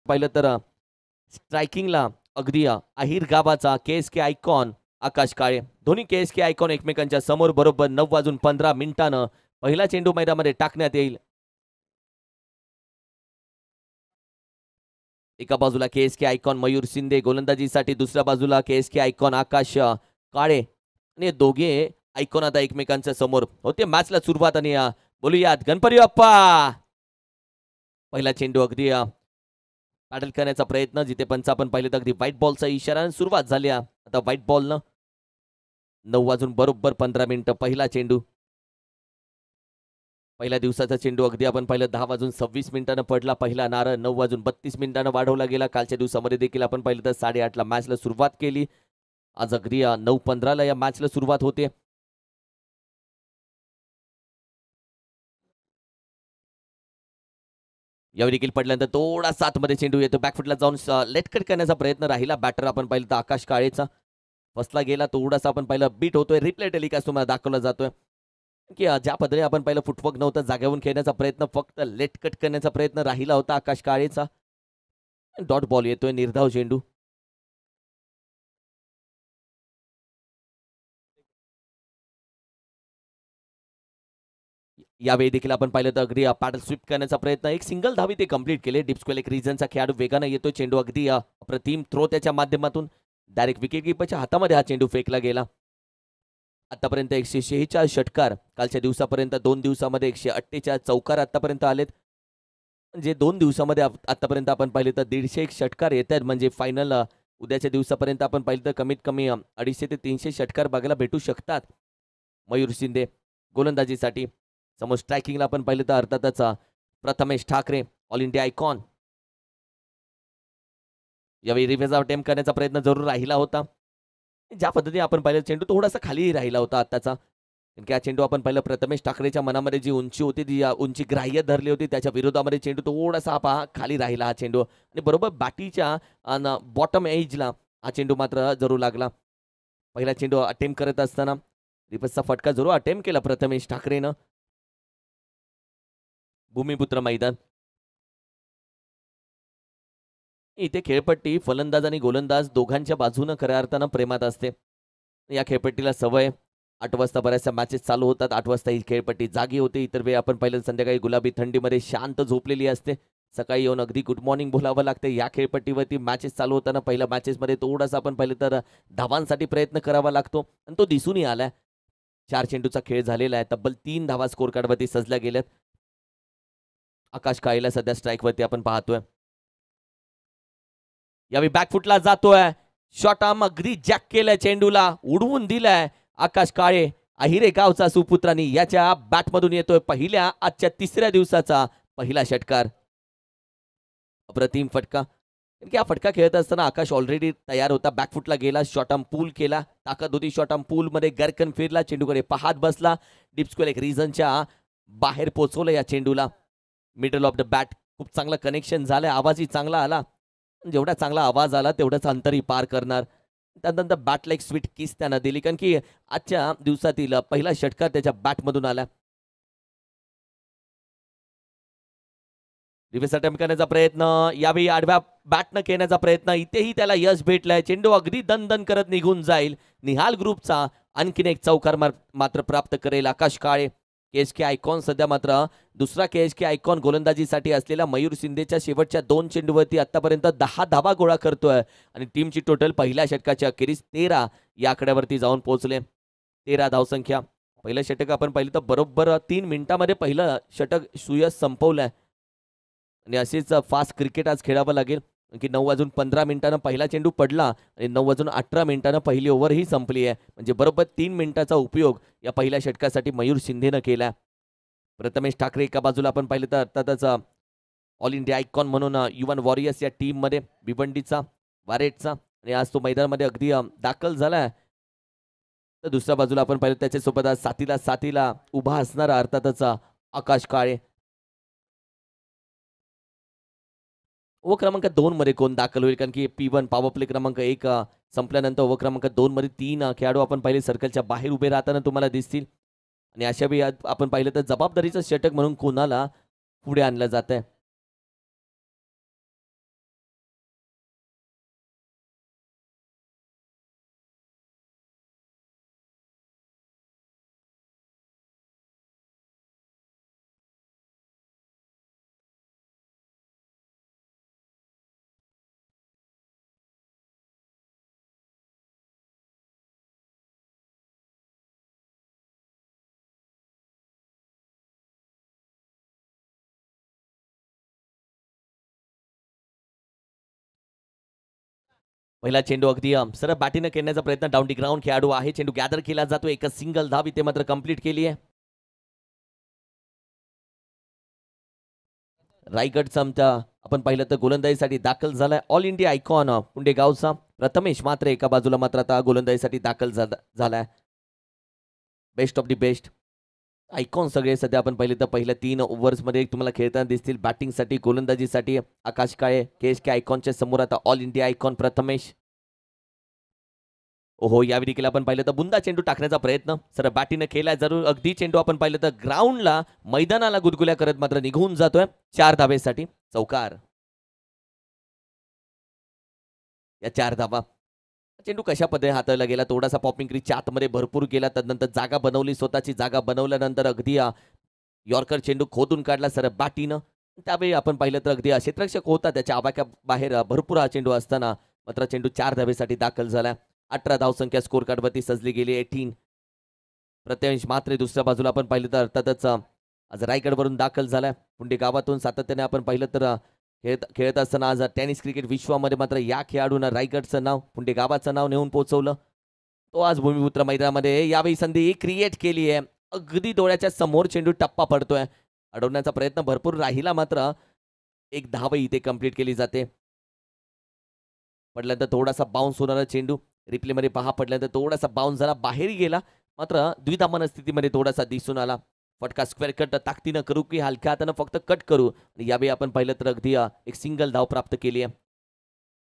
पाहिलं तर स्ट्रायकिंगला अगदी अहिर गाबाचा KSK आयकॉन आकाश काळे. दोन्ही KSK आयकॉन एकमेकांच्या समोर बरोबर 9:15 पहिला चेंडू मैदानामध्ये टाकण्यात येईल. एका बाजूला KSK आयकॉन मयूर शिंदे गोलंदाजीसाठी, दुसऱ्या बाजूला KSK आयकॉन आकाश काळे. आणि दोघे आयकॉन आता एकमेकांच्या समोर होते. मॅचला सुरुवात आणि बोलूयात गणपती बाप्पा. पहिला चेंडू अगदी पॅडल करण्याचा प्रयत्न, जिथे पंच आपण पाहिलं तर अगदी व्हाईट बॉलचा इशारा. सुरुवात झाली आता व्हाईट बॉलनं. 9:15 पहिला चेंडू. पहिल्या दिवसाचा चेंडू अगदी आपण पाहिलं 10:26 पडला. पहिला नारळ 9:32 वाढवला गेला. कालच्या दिवसामध्ये देखील आपण पाहिलं तर 8:30 मॅचला सुरुवात केली. आज अगदी 9:15 या मॅचला सुरुवात होते. यावेळी देखील पडल्यानंतर थोडासा आतमध्ये चेंडू येतो. बॅकफुटला जाऊन लेटकट करण्याचा प्रयत्न राहिला. बॅटर आपण पाहिलं तर आकाश काळेचा फसला गेला. थोडासा आपण पाहिलं बीट होतोय. रिप्ले टेलिकास्ट तुम्हाला दाखवला जातोय की ज्या पद्धतीने आपण पाहिलं फुटवर्क नव्हतं, जाग्यावरून खेळण्याचा प्रयत्न, फक्त लेटकट करण्याचा प्रयत्न राहिला होता आकाश काळेचा. डॉट बॉल येतोय, निर्धाव चेंडू. यावेळी देखील आपण पाहिलं तर अगदी पॅडल स्वीप करण्याचा प्रयत्न, एक सिंगल धावी ते कंप्लीट केले. डिप्सक्वेल एक रिझनचा खेळाडू वेगानं येतो. चेंडू अगदी अप्रतिम थ्रो त्याच्या माध्यमातून डायरेक्ट विकेट कीपरच्या हातामध्ये हा चेंडू फेकला गेला. आतापर्यंत 146 षटकार, कालच्या दिवसापर्यंत 2 दिवसामध्ये 148 चौकार आतापर्यंत आलेत. म्हणजे 2 दिवसामध्ये आतापर्यंत आपण पाहिले तर 150 षटकार येत आहेत. म्हणजे फायनल उद्याच्या दिवसापर्यंत आपण पाहिलं तर कमीत कमी 250 ते 300 षटकार बघायला भेटू शकतात. मयूर शिंदे गोलंदाजीसाठी. समोर स्ट्रायकिंगला आपण पाहिलं तर अर्थातच Prathamesh Thackeray all India icon. यावेळी रिव्हर्स अटेम्प्ट करण्याचा प्रयत्न जरूर राहिला होता. ज्या पद्धतीने आपण पाहिलं चेंडू थोडासा खाली राहिला होता आताचा. कारण हा चेंडू आपण पाहिलं प्रथमेश ठाकरेच्या मनामध्ये जी उंची होती, जी उंची ग्राह्य धरली होती, त्याच्या विरोधामध्ये चेंडू थोडासा खाली राहिला हा चेंडू. आणि बरोबर बॅटीच्या बॉटम एजला हा चेंडू मात्र जरूर लागला. पहिला चेंडू अटेम्प्ट करत असताना रिव्हर्सचा फटका जरूर अटेम्प्ट केला प्रथमेश ठाकरेनं. भूमिपुत्र मैदान. इथे खेळपट्टी फलंदाज आणि गोलंदाज दोघांच्या बाजूनं खऱ्या अर्थानं प्रेमात असते. या खेळपट्टीला सवय. 8 वाजता बऱ्याचशा मॅचेस चालू होतात. 8 वाजता ही खेळपट्टी जागी होते. इतर वेळी आपण पाहिलं संध्याकाळी गुलाबी थंडीमध्ये शांत झोपलेली असते. सकाळी येऊन अगदी गुड मॉर्निंग बोलावं लागते. या खेळपट्टीवरती मॅचेस चालू होताना पहिल्या मॅचेसमध्ये थोडासा आपण पाहिलं तर धावांसाठी प्रयत्न करावा लागतो आणि तो दिसूनही आलाय. 4 चेंडूचा खेळ झालेला आहे. तब्बल 3 धावा स्कोर कार्डवरती सजल्या गेल्यात. आकाश काळेला सध्या स्ट्राईकवरती आपण पाहतोय. यावेळी बॅकफुटला जातोय. शॉट आर्म अगदी जॅक केलाय, चेंडूला उडवून दिलाय आकाश काळे. अहिरे गावचा सुपुत्रांनी याच्या बॅटमधून येतोय पहिल्या आजच्या 3ऱ्या दिवसाचा पहिला षटकार. अप्रतिम फटका. हा फटका खेळत असताना आकाश ऑलरेडी तयार होता. बॅकफुटला गेला, शॉट आर्म पूल केला, ताकद होती शॉट आर्म पूल मध्ये, गरकन फिरला, चेंडूकडे पाहत बसला. डिप्सक्वेल एक रिझनच्या बाहेर पोहोचवलं या चेंडूला. मिडल ऑफ द बॅट खूप चांगलं कनेक्शन झालं. आवाजही चांगला आला. जेवढा चांगला आवाज आला तेवढंच अंतरही पार करणार. त्यानंतर बॅटला एक स्वीट किस त्यानं दिली, कारण की आजच्या दिवसातील पहिला षटकार त्याच्या बॅटमधून आला. रिव्हर्स अटेम्प्ट करण्याचा प्रयत्न, यावेळी आडव्या बॅटनं खेळण्याचा प्रयत्न, इथेही त्याला यश भेटलंय. चेंडू अगदी दन करत निघून जाईल. निहाल ग्रुपचा आणखीन एक चौकार मात्र प्राप्त करेल आकाश काळे. KSK आयकॉन सध्या मात्र दुसरा KSK आयकॉन गोलंदाजीसाठी असलेल्या मयूर शिंदेच्या शेवटच्या 2 चेंडूवरती आतापर्यंत 10 धावा गोळा करतोय. आणि टीमची टोटल पहिल्या षटकाच्या अखेरीस 13 या आकड्यावरती जाऊन पोहोचले. 13 धावसंख्या. पहिलं षटक आपण पाहिलं तर बरोबर 3 मिनिटांमध्ये पहिलं षटक सुयश संपवलंय. आणि असेच फास्ट क्रिकेट आज खेळावं लागेल, की 9:15 पहिला चेंडू पडला आणि 9:18 पहिली ओव्हर ही संपली आहे. म्हणजे बरोबर 3 मिनिटाचा उपयोग या पहिल्या षटकासाठी मयूर शिंदेनं केला. प्रथमेश ठाकरे एका बाजूला आपण पाहिलं तर अर्थातच ऑल इंडिया आयकॉन म्हणून युवन वॉरियर्स या टीममध्ये भिवंडीचा, वारेटचा, आणि आज तो मैदानामध्ये अगदी दाखल झालाय. तर दुसऱ्या बाजूला आपण पाहिलं त्याच्यासोबत आज साथीला उभा असणारा अर्थातच आकाश काळे. ओव्हर क्रमांक 2 मध्ये कोण दाखल होईल, कारण की P1 पॉवर प्ले क्रमांक 1 संपल्यानंतर ओव्हर क्रमांक 2 मध्ये 3 खेळाडू आपण पाहिले सर्कलच्या बाहेर उभे राहताना तुम्हाला दिसतील. आणि अशा वेळी आपण पाहिलं तर जबाबदारीचं षटक म्हणून कोणाला पुढे आणलं जात आहे. पहिला चेंडू अगदी सरळ बॅटीनं खेळण्याचा प्रयत्न. डाऊन दी ग्राउंड खेळाडू आहे. चेंडू गॅदर केला जातो. एकच सिंगल धाव इथे मात्र कंप्लीट केली आहे. रायगडचा आमचा आपण पाहिलं तर गोलंदाजीसाठी दाखल झालाय ऑल इंडिया आयकॉन पुंडेगावचा प्रथमेश मात्र एका बाजूला मात्र आता गोलंदाजीसाठी दाखल झालाय. Best of the best icon सगळे सध्या आपण पाहिले तर पहिल्या 3 ओव्हर्समध्ये तुम्हाला खेळताना दिसतील. बॅटिंगसाठी गोलंदाजीसाठी आकाश काळे के आयकॉनच्या समोर आता ऑल इंडिया आयकॉन प्रथमेश. ओहो यावेळी देखील आपण पाहिलं तर बुंदा चेंडू टाकण्याचा प्रयत्न सर बॅटीनं केलाय जरूर. अगदी चेंडू आपण पाहिलं तर ग्राउंडला मैदानाला गुदगुल्या करत मात्र निघून जातोय 4 धावेसाठी चौकार. या 4 धावा. चेंडू कशा पद्धतीने हाताळला गेला. थोडासा पॉपिंग क्रीजच्या आतमध्ये भरपूर गेला. त्यानंतर जागा बनवली. स्वतःची जागा बनवल्यानंतर अगदी यॉर्कर चेंडू खोदून काढला सर बॅटीनं. त्यावेळी आपण पाहिलं तर अगदी क्षेत्ररक्षक होता त्याच्या आवाक्या बाहेर भरपूर हा चेंडू असताना मात्र चेंडू 4 धावेसाठी दाखल झाला. 18 धावसंख्या स्कोर कार्डवरती सजली गेली. 18 प्रत्यंश मात्र दुसऱ्या बाजूला आपण पाहिलं तर अर्थातच आज रायगडवरून दाखल झालाय. पुंडे गावातून सातत्याने आपण पाहिलं तर खेळत असताना आज टेनिस क्रिकेट विश्वामध्ये मात्र या खेळाडूंना रायगडचं नाव पुंडे गावाचं नाव नेऊन पोहोचवलं. तो आज भूमिपुत्र मैदानामध्ये यावेळी संधी क्रिएट केली आहे. अगदी डोळ्याच्या समोर चेंडू टप्पा पडतोय. अडवण्याचा प्रयत्न भरपूर राहिला मात्र एक धाव इथे कंप्लीट केली जाते. पडल्यानंतर थोडासा बाउन्स होणारा चेंडू रिप्लेमध्ये पहा. पडल्यानंतर थोडासा बाउन्स झाला बाहेर गेला मात्र द्विधा मनस्थितीमध्ये थोडासा दिसून आला. फटका स्क्वेअर कट ताकदीनं करू की हलक्या हातानं फक्त कट करू. यावेळी आपण पाहिलं तर अगदी एक सिंगल धाव प्राप्त केली आहे.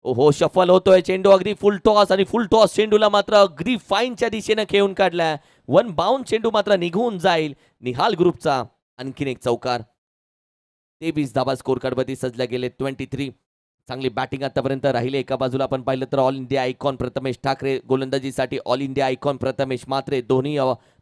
ओहो शफल होतोय चेंडू अगदी फुल टॉस आणि फुल टॉस चेंडूला मात्र अगदी फाईनच्या दिशेनं खेळून काढलाय. 1 बाउंड चेंडू मात्र निघून जाईल. निहाल ग्रुपचा आणखीन एक चौकार. 23 धावा स्कोर कार्डवरती सजल्या गेले. 23 चांगली बॅटिंग आतापर्यंत राहिले. एका बाजूला आपण पाहिलं तर all India icon Prathamesh Thakare गोलंदाजीसाठी all India icon Prathamesh Matre दोन्ही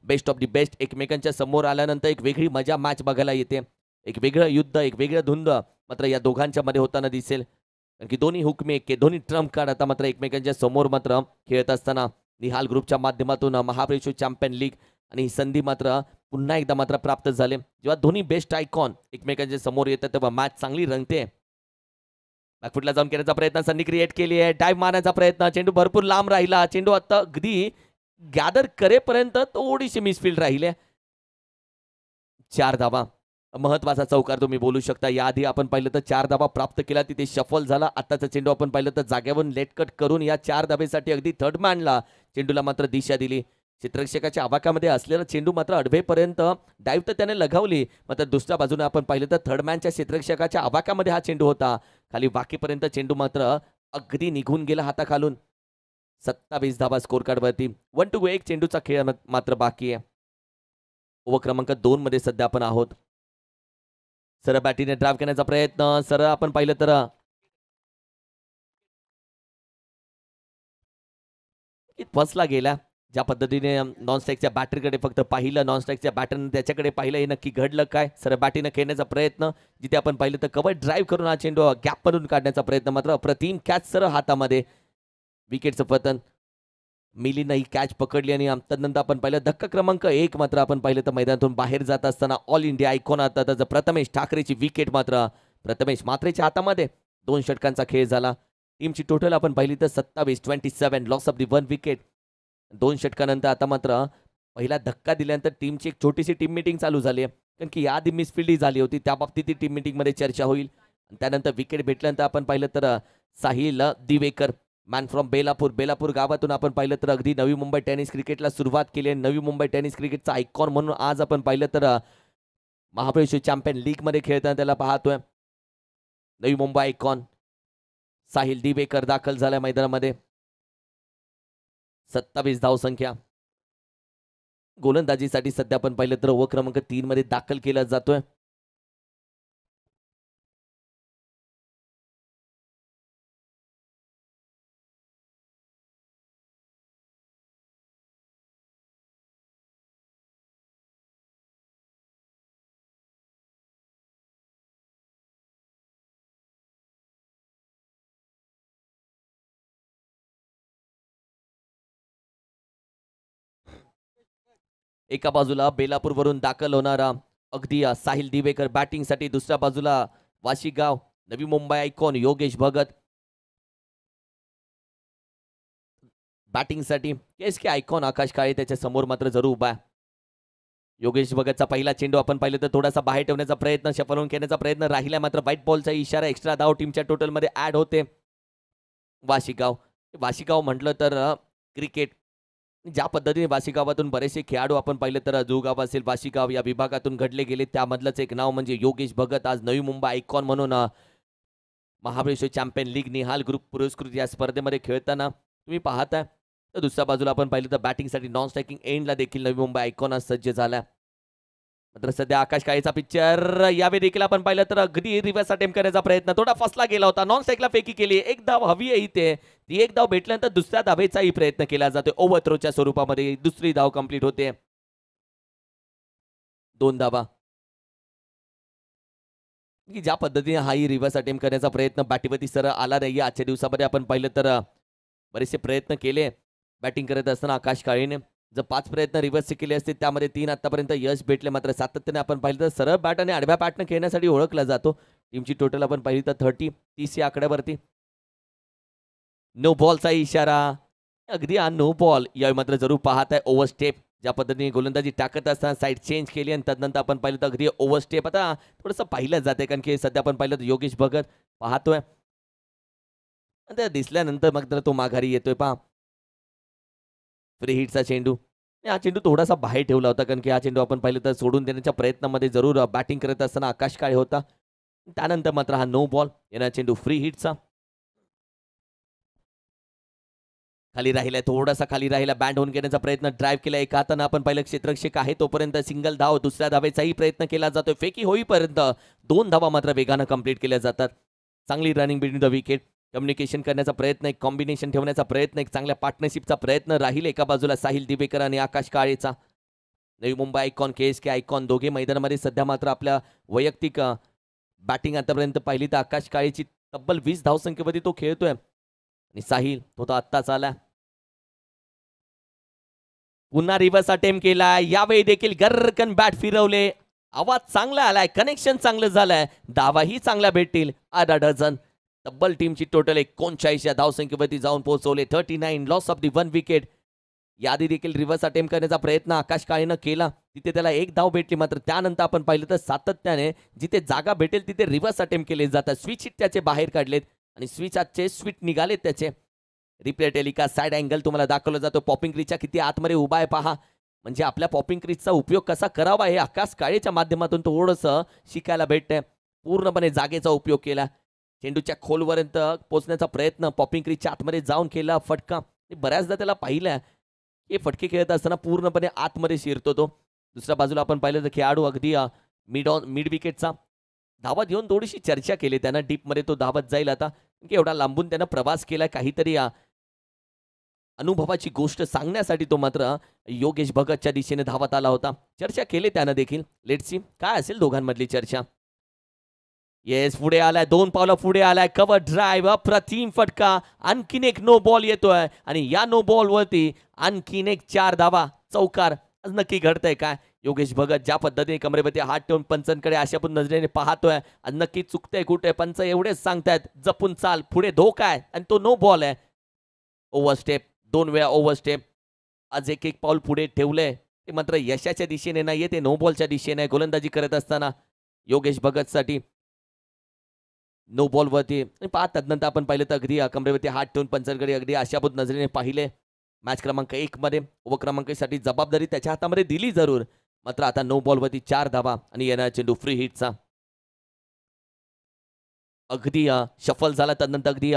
बेस्ट ऑफ दी बेस्ट एकमेकांच्या समोर आल्यानंतर एक वेगळी मजा मॅच बघायला येते. एक वेगळं युद्ध एक वेगळं धुंद मात्र या दोघांच्या मध्ये होताना दिसेल. कारण की दोन्ही हुकमे के दोन्ही ट्रम्प कार्ड आता मात्र एकमेकांच्या समोर मात्र खेळत असताना निहाल ग्रुपच्या माध्यमातून महाबळेश्वर चॅम्पियन लीग आणि ही संधी मात्र पुन्हा एकदा मात्र प्राप्त झाले. जेव्हा दोन्ही बेस्ट आयकॉन एकमेकांच्या समोर येतात तेव्हा मॅच चांगली रंगते. बॅकफुटला जाऊन करण्याचा प्रयत्न संधी क्रिएट केली आहे. डायव्ह मारण्याचा प्रयत्न चेंडू भरपूर लांब राहिला. चेंडू आता अगदी गॅदर करेपर्यंत थोडीशी मिसफील्ड राहिले. 4 धावा महत्वाचा चौकार तुम्ही बोलू शकता. याआधी आपण पाहिलं तर 4 धावा प्राप्त केला तिथे शफल झाला. आताचा चेंडू आपण पाहिलं तर जागेवरून लेट कट करून या 4 धावेसाठी अगदी थर्ड मॅनला चेंडूला मात्र दिशा दिली. क्षेत्ररक्षकाच्या आवाक्यामध्ये असलेला चेंडू मात्र अडवेपर्यंत डाईव्ह तर त्याने लगावली मात्र दुसऱ्या बाजूने आपण पाहिलं तर थर्ड मॅनच्या क्षेत्ररक्षकाच्या आवाक्यामध्ये हा चेंडू होता. खाली वाकीपर्यंत चेंडू मात्र अगदी निघून गेला हाताखालून. 27 धावा स्कोर कार्डवरती 1 to 1 चेंडूचा खेळ मात्र बाकी आहे. ओव्हर क्रमांक 2 मध्ये सध्या आपण आहोत. सरळ बॅटीने ड्राइव्ह करण्याचा प्रयत्न सरळ आपण पाहिलं तर फसला गेला. ज्या पद्धतीने नॉन स्ट्राईकच्या बॅटरीकडे फक्त पाहिलं नॉन स्ट्राईकच्या बॅटरने त्याच्याकडे पाहिलं हे नक्की घडलं काय. सरळ बॅटीने खेळण्याचा प्रयत्न जिथे आपण पाहिलं तर कव्हर ड्राईव्ह करून हा चेंडू गॅप मधून काढण्याचा प्रयत्न मात्र अप्रतिम कॅच सरळ हातामध्ये. विकेटचं पतन मिलीनं ही कॅच पकडली आणि त्यानंतर आपण पाहिलं धक्का क्रमांक 1 मात्र आपण पाहिलं तर मैदानातून बाहेर जात असताना ऑल इंडिया आयकॉन आता त्याचं प्रथमेश ठाकरेची विकेट मात्र प्रथमेश मात्रेच्या हातामध्ये 2 षटकांचा खेळ झाला. टीमची टोटल आपण पाहिली तर 27 लॉस ऑफ दी 1 विकेट. 2 षटकानंतर आता मात्र पहिला धक्का दिल्यानंतर टीमची एक छोटीशी टीम मीटिंग चालू झाली आहे. कारण की याआधी मिसफिल्डिंग झाली होती त्या बाबतीत ती टीम मीटिंगमध्ये चर्चा होईल. त्यानंतर विकेट भेटल्यानंतर आपण पाहिलं तर साहिल दिवेकर मॅन फ्रॉम बेलापूर गावातून आपण पाहिलं तर अगदी नवी मुंबई टेनिस क्रिकेटला सुरुवात केली आहे. नवी मुंबई टेनिस क्रिकेटचा आयकॉन म्हणून आज आपण पाहिलं तर महाबळेश्वर चॅम्पियन लीग मध्ये खेळताना त्याला पाहतोय. नवी मुंबई आयकॉन साहिल दिवेकर दाखल झालाय मैदानामध्ये. 27 धावसंख्या. गोलंदाजीसाठी सध्या आपण पाहिलं तर ओव्हर क्रमांक 3 मध्ये दाखल केला जातोय. एका बाजूला बेलापूरवरून दाखल होणारा अगदी साहिल दिवेकर बॅटिंगसाठी. दुसऱ्या बाजूला वाशीगाव नवी मुंबई आयकॉन योगेश भगत बॅटिंगसाठी के आयकॉन आकाश काळे त्याच्या समोर मात्र जरूर उभा आहे. योगेश भगतचा पहिला चेंडू आपण पाहिलं तर थोडासा बाहेर ठेवण्याचा प्रयत्न, सफल होऊन खेळण्याचा प्रयत्न राहिला, मात्र व्हाईट बॉलचा इशारा, एक्स्ट्रा धाव टीमच्या टोटलमध्ये ऍड होते. वाशिगाव म्हटलं तर क्रिकेट ज्या पद्धतीने वाशिगावातून बरेचसे खेळाडू आपण पाहिलं तर जुगाव असेल, वाशिगाव या विभागातून घडले गेले, त्यामधलंच एक नाव म्हणजे योगेश भगत. आज नवी मुंबई आयकॉन म्हणून Mahabaleshwar champion league Nihal group पुरस्कृत या स्पर्धेमध्ये खेळताना तुम्ही पाहताय. तर दुसऱ्या बाजूला आपण पाहिलं तर बॅटिंगसाठी नॉन स्ट्रायकिंग एंडला देखील नवी मुंबई आयकॉन आज सज्ज झाला. मात्र सध्या आकाश काळेचा पिक्चर यावेळी देखील आपण पाहिलं तर अगदी रिव्हर्स अटेम्प्ट करण्याचा प्रयत्न, थोडा फसला गेला होता, नॉन स्ट्राईकला फेकी केली, एक धाव हवी आहे इथे. ती एक धाव भेटल्यानंतर दुसऱ्या धावेचाही प्रयत्न केला जातो ओव्हर थ्रोच्या स्वरूपामध्ये. दुसरी धाव कंप्लीट होते, 2 धावा. की ज्या पद्धतीने हाही रिव्हर्स अटेम्प्ट करण्याचा प्रयत्न बॅटीवरती सर आला नाही. आजच्या दिवसामध्ये आपण पाहिलं तर बरेचसे प्रयत्न केले बॅटिंग करत असताना आकाश काळेने. जर 5 प्रयत्न रिव्हर्सचे केले असते त्यामध्ये 3 आतापर्यंत यश भेटले. मात्र सातत्याने आपण पाहिलं तर सरळ बॅट आणि आडव्या बॅटनं खेळण्यासाठी ओळखला जातो. टीमची टोटल आपण पाहिली तर 30 या आकड्यावरती. नो बॉलचा इशारा, अगदी हा नो बॉल. यावेळी मात्र जरूर पाहत आहे ओव्हर स्टेप. ज्या पद्धतीने गोलंदाजी टाकत असताना साईड चेंज केली आणि त्यानंतर आपण पाहिलं तर अगदी ओव्हर स्टेप. आता थोडंसं पाहिलं जाते कारण की सध्या आपण पाहिलं तर योगेश भगत पाहतोय, त्या दिसल्यानंतर मग तो माघारी येतोय. पहा फ्री हिटचा चेंडू, हा चेंडू थोडासा बाहेर ठेवला होता कारण की हा चेंडू आपण पाहिलं तर सोडून देण्याच्या प्रयत्नामध्ये जरूर बॅटिंग करत असताना आकाश काळे होता. त्यानंतर मात्र हा नो बॉल येणार चेंडू फ्री हिटचा. खाली राहिलाय, थोडासा खाली राहिला, बँड होऊन घेण्याचा प्रयत्न, ड्राईव्ह केला एका हातानं आपण पाहिलं क्षेत्ररक्षक आहे तोपर्यंत सिंगल धाव. दुसऱ्या धावेचाही प्रयत्न केला जातोय, फेकी होईपर्यंत 2 धावा मात्र वेगानं कंप्लीट केल्या जातात. चांगली running between the wicket, communication करण्याचा प्रयत्न, एक कॉम्बिनेशन ठेवण्याचा प्रयत्न, एक चांगल्या पार्टनरशिपचा प्रयत्न राहील एका बाजूला साहिल दिवेकर आणि आकाश काळेचा. नवी मुंबई आयकॉन के आयकॉन दोघे मैदानामध्ये सध्या मात्र आपल्या वैयक्तिक बॅटिंग आतापर्यंत पाहिली तर आकाश काळेची तब्बल 20 धावसंख्येमध्ये तो खेळतोय आणि साहिल तो आत्ताच आला. पुन्हा रिव्हर्स अटेम्प्ट केला, यावेळी देखील गरकन बॅट फिरवले, आवाज चांगला आलाय, कनेक्शन चांगलं झालंय, धावाही चांगल्या भेटतील. 8 डझन तब्बल टीमची टोटल 39 या धावसंख्येवरती जाऊन पोहोचवले. 39 लॉस ऑफ दी 1 विकेट. याआधी देखील रिव्हर्स अटेम्प्ट करण्याचा प्रयत्न आकाश काळेनं केला, तिथे त्याला 1 धाव भेटली. मात्र त्यानंतर आपण पाहिलं तर सातत्याने जिथे जागा भेटेल तिथे रिव्हर्स अटेम्प्ट केले जातात. स्विच हिट त्याचे बाहेर काढलेत आणि स्विच आजचे स्विच निघालेत त्याचे. रिप्ले टेलिकास्ट साइड अँगल तुम्हाला दाखवला जातो. पॉपिंग क्रीजच्या किती आतमध्ये उभा आहे पहा, म्हणजे आपल्या पॉपिंग क्रीजचा उपयोग कसा करावा हे आकाश काळेच्या माध्यमातून थोडंसं शिकायला भेटतंय. पूर्णपणे जागेचा उपयोग केला, चेंडूच्या खोलपर्यंत पोहोचण्याचा प्रयत्न पॉपिंग क्रीजच्या आतमध्ये जाऊन केला. फटका, बऱ्याचदा त्याला पाहिलं हे फटके खेळत असताना पूर्णपणे आतमध्ये शिरतो तो. दुसऱ्या बाजूला आपण पाहिलं तर खेळाडू अगदी मिड विकेटचा धावत घेऊन थोडीशी चर्चा केली त्यानं, डीपमध्ये तो धावत जाईल आता, की एवढा लांबून त्यानं प्रवास केला, काहीतरी अनुभवाची गोष्ट सांगण्यासाठी तो मात्र योगेश भगतच्या दिशेने धावत आला होता. चर्चा केली त्यानं देखील. लेट्स सी काय असेल दोघांमधली चर्चा. येस, पुढे आलाय, 2 पावलं पुढे आलाय, कव्हर ड्राईव्ह, अप्रतिम फटका, आणखीन एक नो बॉल येतोय आणि या नो बॉल वरती आणखीन एक 4 धावा, चौकार. आज नक्की घडतंय काय? योगेश भगत ज्या पद्धतीने कमरेवरती हात ठेवून पंचांकडे अशा पण नजरेने पाहतोय, आज नक्की चुकतंय कुठे? पंच एवढेच सांगतायत जपून चाल, पुढे धोका आहे आणि तो नो बॉल आहे. ओव्हर स्टेप, 2 वेळा ओव्हर स्टेप. आज एक पाऊल पुढे ठेवलंय, ते मात्र यशाच्या दिशेने नाहीये, ते नो बॉलच्या दिशेने. गोलंदाजी करत असताना योगेश भगतसाठी नो बॉलवरती तदनंतर आपण पाहिलं तर अगदी कमरेवरती हात ठेवून पंचांकडे अगदी आशाभूत नजरेने पाहिले. मॅच क्रमांक 1 मध्ये ओव्हर क्रमांक साठी जबाबदारी त्याच्या हातामध्ये दिली जरूर, मात्र आता नो बॉलवरती 4 धावा आणि येणार चेंडू फ्री हिटचा. अगदी शफल झाला, त्यानंतर अगदी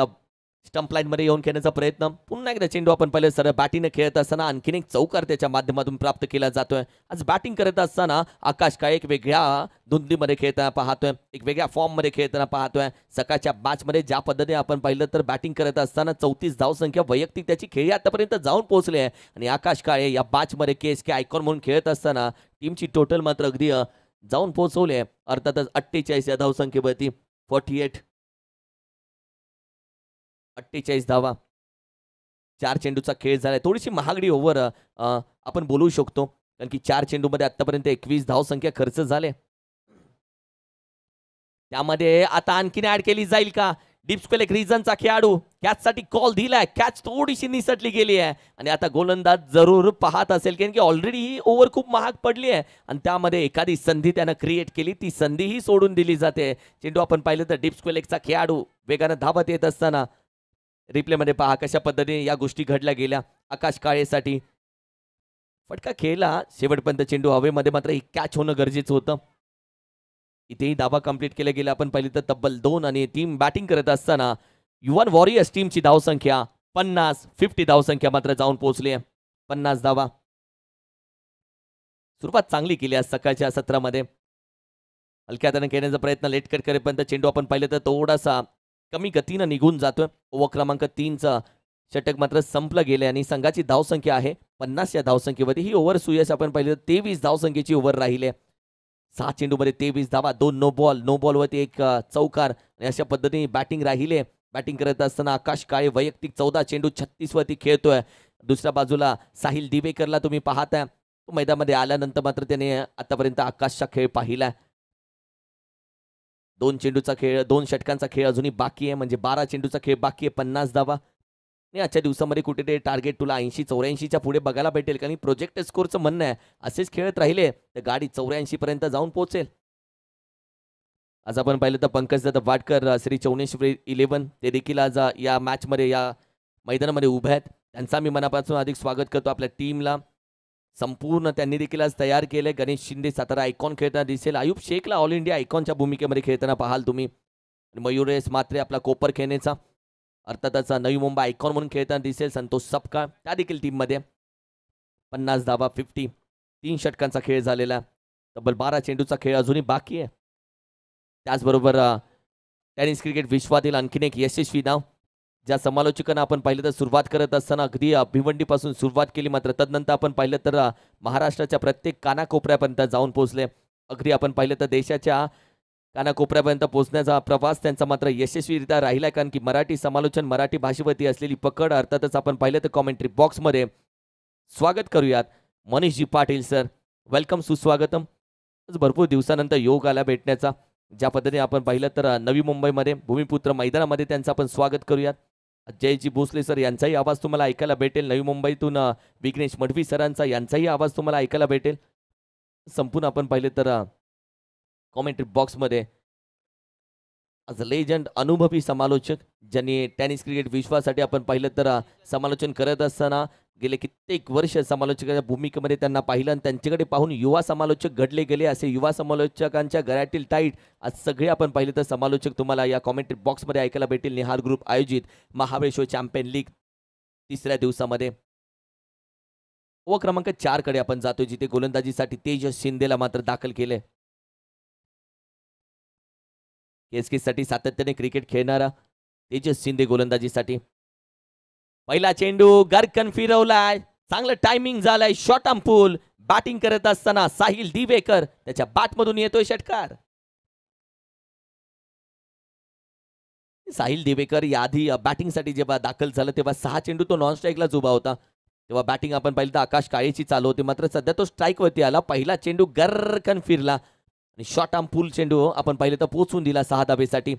स्टंप लाईन मध्ये येऊन खेळण्याचा प्रयत्न. पुन्हा एकदा चेंडू आपण पाहिलं सरळ बॅटिंग खेळत असताना आणखीन एक चौकार त्याच्या माध्यमातून प्राप्त केला जातोय. आज बॅटिंग करत असताना आकाश काळे एक वेगळ्या धुंदीमध्ये खेळताना पाहतोय, एक वेगळ्या फॉर्म मध्ये खेळताना पाहतोय. सकाळच्या मॅच मध्ये ज्या पद्धतीने आपण पाहिलं तर बॅटिंग करत असताना 34 धावसंख्या वैयक्तिक त्याची खेळी आतापर्यंत जाऊन पोहोचली आहे आणि आकाश काळे या मॅच मध्ये के आयकॉन म्हणून खेळत असताना टीमची टोटल मात्र अगदी जाऊन पोहोचवली आहे. अर्थातच 48 या धावसंख्येवरती 48 धावा. 4 चेंडूचा खेळ झालाय, थोडीशी महागडी ओव्हर आपण बोलू शकतो कारण की 4 चेंडूमध्ये आतापर्यंत 21 धावसंख्या खर्च झाले. त्यामध्ये आता आणखीन ऍड केली जाईल का? डीप स्क्वेल एक रिझनचा खेळाडू कॅचसाठी कॉल दिलाय, कॅच थोडीशी निसटली गेली आहे आणि आता गोलंदाज जरूर पाहत असेल कारण की ऑलरेडी ही ओव्हर खूप महाग पडली आहे आणि त्यामध्ये एखादी संधी त्यानं क्रिएट केली, ती संधीही सोडून दिली जाते. चेंडू आपण पाहिलं तर डीप स्क्वेल एकचा खेळाडू वेगानं धावत येत असताना रिप्लेमध्ये पहा कशा पद्धतीने या गोष्टी घडल्या गेल्या. आकाश काळेसाठी फटका खेळला, शेवटपर्यंत चेंडू हवेमध्ये, मात्र एक कॅच होणं गरजेचं होतं. इथेही धावा कंप्लीट केल्या गेल्या. आपण पाहिलं तर तब्बल 2 आणि टीम बॅटिंग करत असताना युवन वॉरियर्स टीमची धावसंख्या 50 धावसंख्या मात्र जाऊन पोहोचली आहे. 50 धावा. सुरुवात चांगली केली आज सकाळच्या सत्रामध्ये. हलक्या हाताने खेळण्याचा प्रयत्न, लेट कट करेपर्यंत चेंडू आपण पाहिलं तर थोडासा कमी गतीनं निघून जातोय. ओव्हर क्रमांक 3चं षटक मात्र संपलं गेले आणि संघाची धावसंख्या आहे 50 या धावसंख्येमध्ये. ही ओव्हर सुयश आपण पाहिलं 23 धावसंख्येची ओव्हर राहिले. 6 चेंडूमध्ये 23 धावा, 2 नो बॉलवरती एक चौकार आणि अशा पद्धतीने बॅटिंग राहिले. बॅटिंग करत असताना आकाश काळे वैयक्तिक 14 चेंडू 36 वरती खेळतोय. दुसऱ्या बाजूला साहिल दिवेकरला तुम्ही पाहताय, मैदानामध्ये आल्यानंतर मात्र त्याने आतापर्यंत आकाशचा खेळ पाहिलाय. 2 चेंडूचा खेळ, 2 षटकांचा खेळ अजूनही बाकी आहे, म्हणजे 12 चेंडूचा खेळ बाकी आहे. 50 धावा आणि आजच्या दिवसामध्ये कुठेतरी टार्गेट तुला 80-84च्या पुढे बघायला भेटेल, कारण प्रोजेक्ट स्कोरचं म्हणणं आहे असेच खेळत राहिले तर गाडी 84 पर्यंत जाऊन पोहोचेल. आज आपण पाहिलं तर पंकज दादा वाडकर, श्री चौनेश्वरी 11 ते देखील आज या मॅचमध्ये या मैदानामध्ये उभे आहेत. त्यांचा मी मनापासून अधिक स्वागत करतो. आपल्या टीमला संपूर्ण त्यांनी देखील आज तयार केले. गणेश शिंदे सातारा आयकॉन खेळताना दिसेल. आयुब शेखला ऑल इंडिया आयकॉनच्या भूमिकेमध्ये खेळताना पाहाल तुम्ही. मयुरेश म्हात्रे आपला कोपर खेळण्याचा, अर्थातच नवी मुंबई आयकॉन म्हणून खेळताना दिसेल. संतोष सपकाळ त्या देखील टीममध्ये. 50 धावा, 3 षटकांचा खेळ झालेला. तब्बल 12 चेंडूचा खेळ अजूनही बाकी आहे. त्याचबरोबर टेनिस क्रिकेट विश्वातील आणखीन एक यशस्वी नाव, ज्या समालोचकांना आपण पाहिलं तर सुरुवात करत असताना अगदी भिवंडीपासून सुरुवात केली, मात्र तदनंतर आपण पाहिलं तर महाराष्ट्राच्या प्रत्येक कानाकोपऱ्यापर्यंत जाऊन पोहोचले. अगदी आपण पाहिलं तर देशाच्या कानाकोपऱ्यापर्यंत पोहोचण्याचा प्रवास त्यांचा मात्र यशस्वीरित्या राहिला, कारण की मराठी समालोचन, मराठी भाषेवरती असलेली पकड, अर्थातच आपण पाहिलं तर कॉमेंट्री बॉक्समध्ये स्वागत करूयात मनीषजी पाटील सर. वेलकम, सुस्वागतम. भरपूर दिवसानंतर योग आला भेटण्याचा. ज्या पद्धतीने आपण पाहिलं तर नवी मुंबईमध्ये भूमिपुत्र मैदानामध्ये त्यांचं आपण स्वागत करूयात. जयजी भोसले सर यांचाही आवाज तुम्हाला ऐकायला भेटेल. नवी मुंबईतून विघ्नेश मडवी सरांचा यांचाही आवाज तुम्हाला ऐकायला भेटेल. संपूर्ण आपण पाहिलं तर कॉमेंट्री बॉक्समध्ये आज लेजंड अनुभवी समालोचक, ज्यांनी टेनिस क्रिकेट विश्वासाठी आपण पाहिलं तर समालोचन करत असताना गेले कित्येक वर्ष समालोचकाच्या भूमिकेमध्ये त्यांना पाहिलं आणि त्यांच्याकडे पाहून युवा समालोचक घडले गेले. असे युवा समालोचकांच्या घरातील टाईट आज सगळे आपण पाहिलं तर समालोचक तुम्हाला या कॉमेंट्री बॉक्समध्ये ऐकायला भेटेल. निहाल ग्रुप आयोजित महाबळेश्वर चॅम्पियन लीग 3ऱ्या दिवसामध्ये ओव्हर क्रमांक 4 कडे आपण जातो, जिथे गोलंदाजीसाठी तेजस शिंदेला मात्र दाखल केले. केसकीसाठी सातत्याने क्रिकेट खेळणारा तेजस शिंदे गोलंदाजीसाठी. पहिला चेंडू गरकन फिरवलाय, चांगलं टायमिंग झालंय, शॉर्ट आर्म पुल. बॅटिंग करत असताना साहिल दिवेकर त्याच्या बॅटमधून येतोय षटकार. साहिल दिवेकर याआधी बॅटिंगसाठी जेव्हा दाखल झालं तेव्हा 6 चेंडू तो नॉन स्ट्राईकलाच उभा होता. तेव्हा बॅटिंग आपण पाहिलं तर आकाश काळेची चालू होती, मात्र सध्या तो स्ट्राईकवरती आला. पहिला चेंडू गरकन फिरला आणि शॉर्ट आर्म पुल चेंडू आपण पाहिलं तर पोचून दिला 6 धावेसाठी.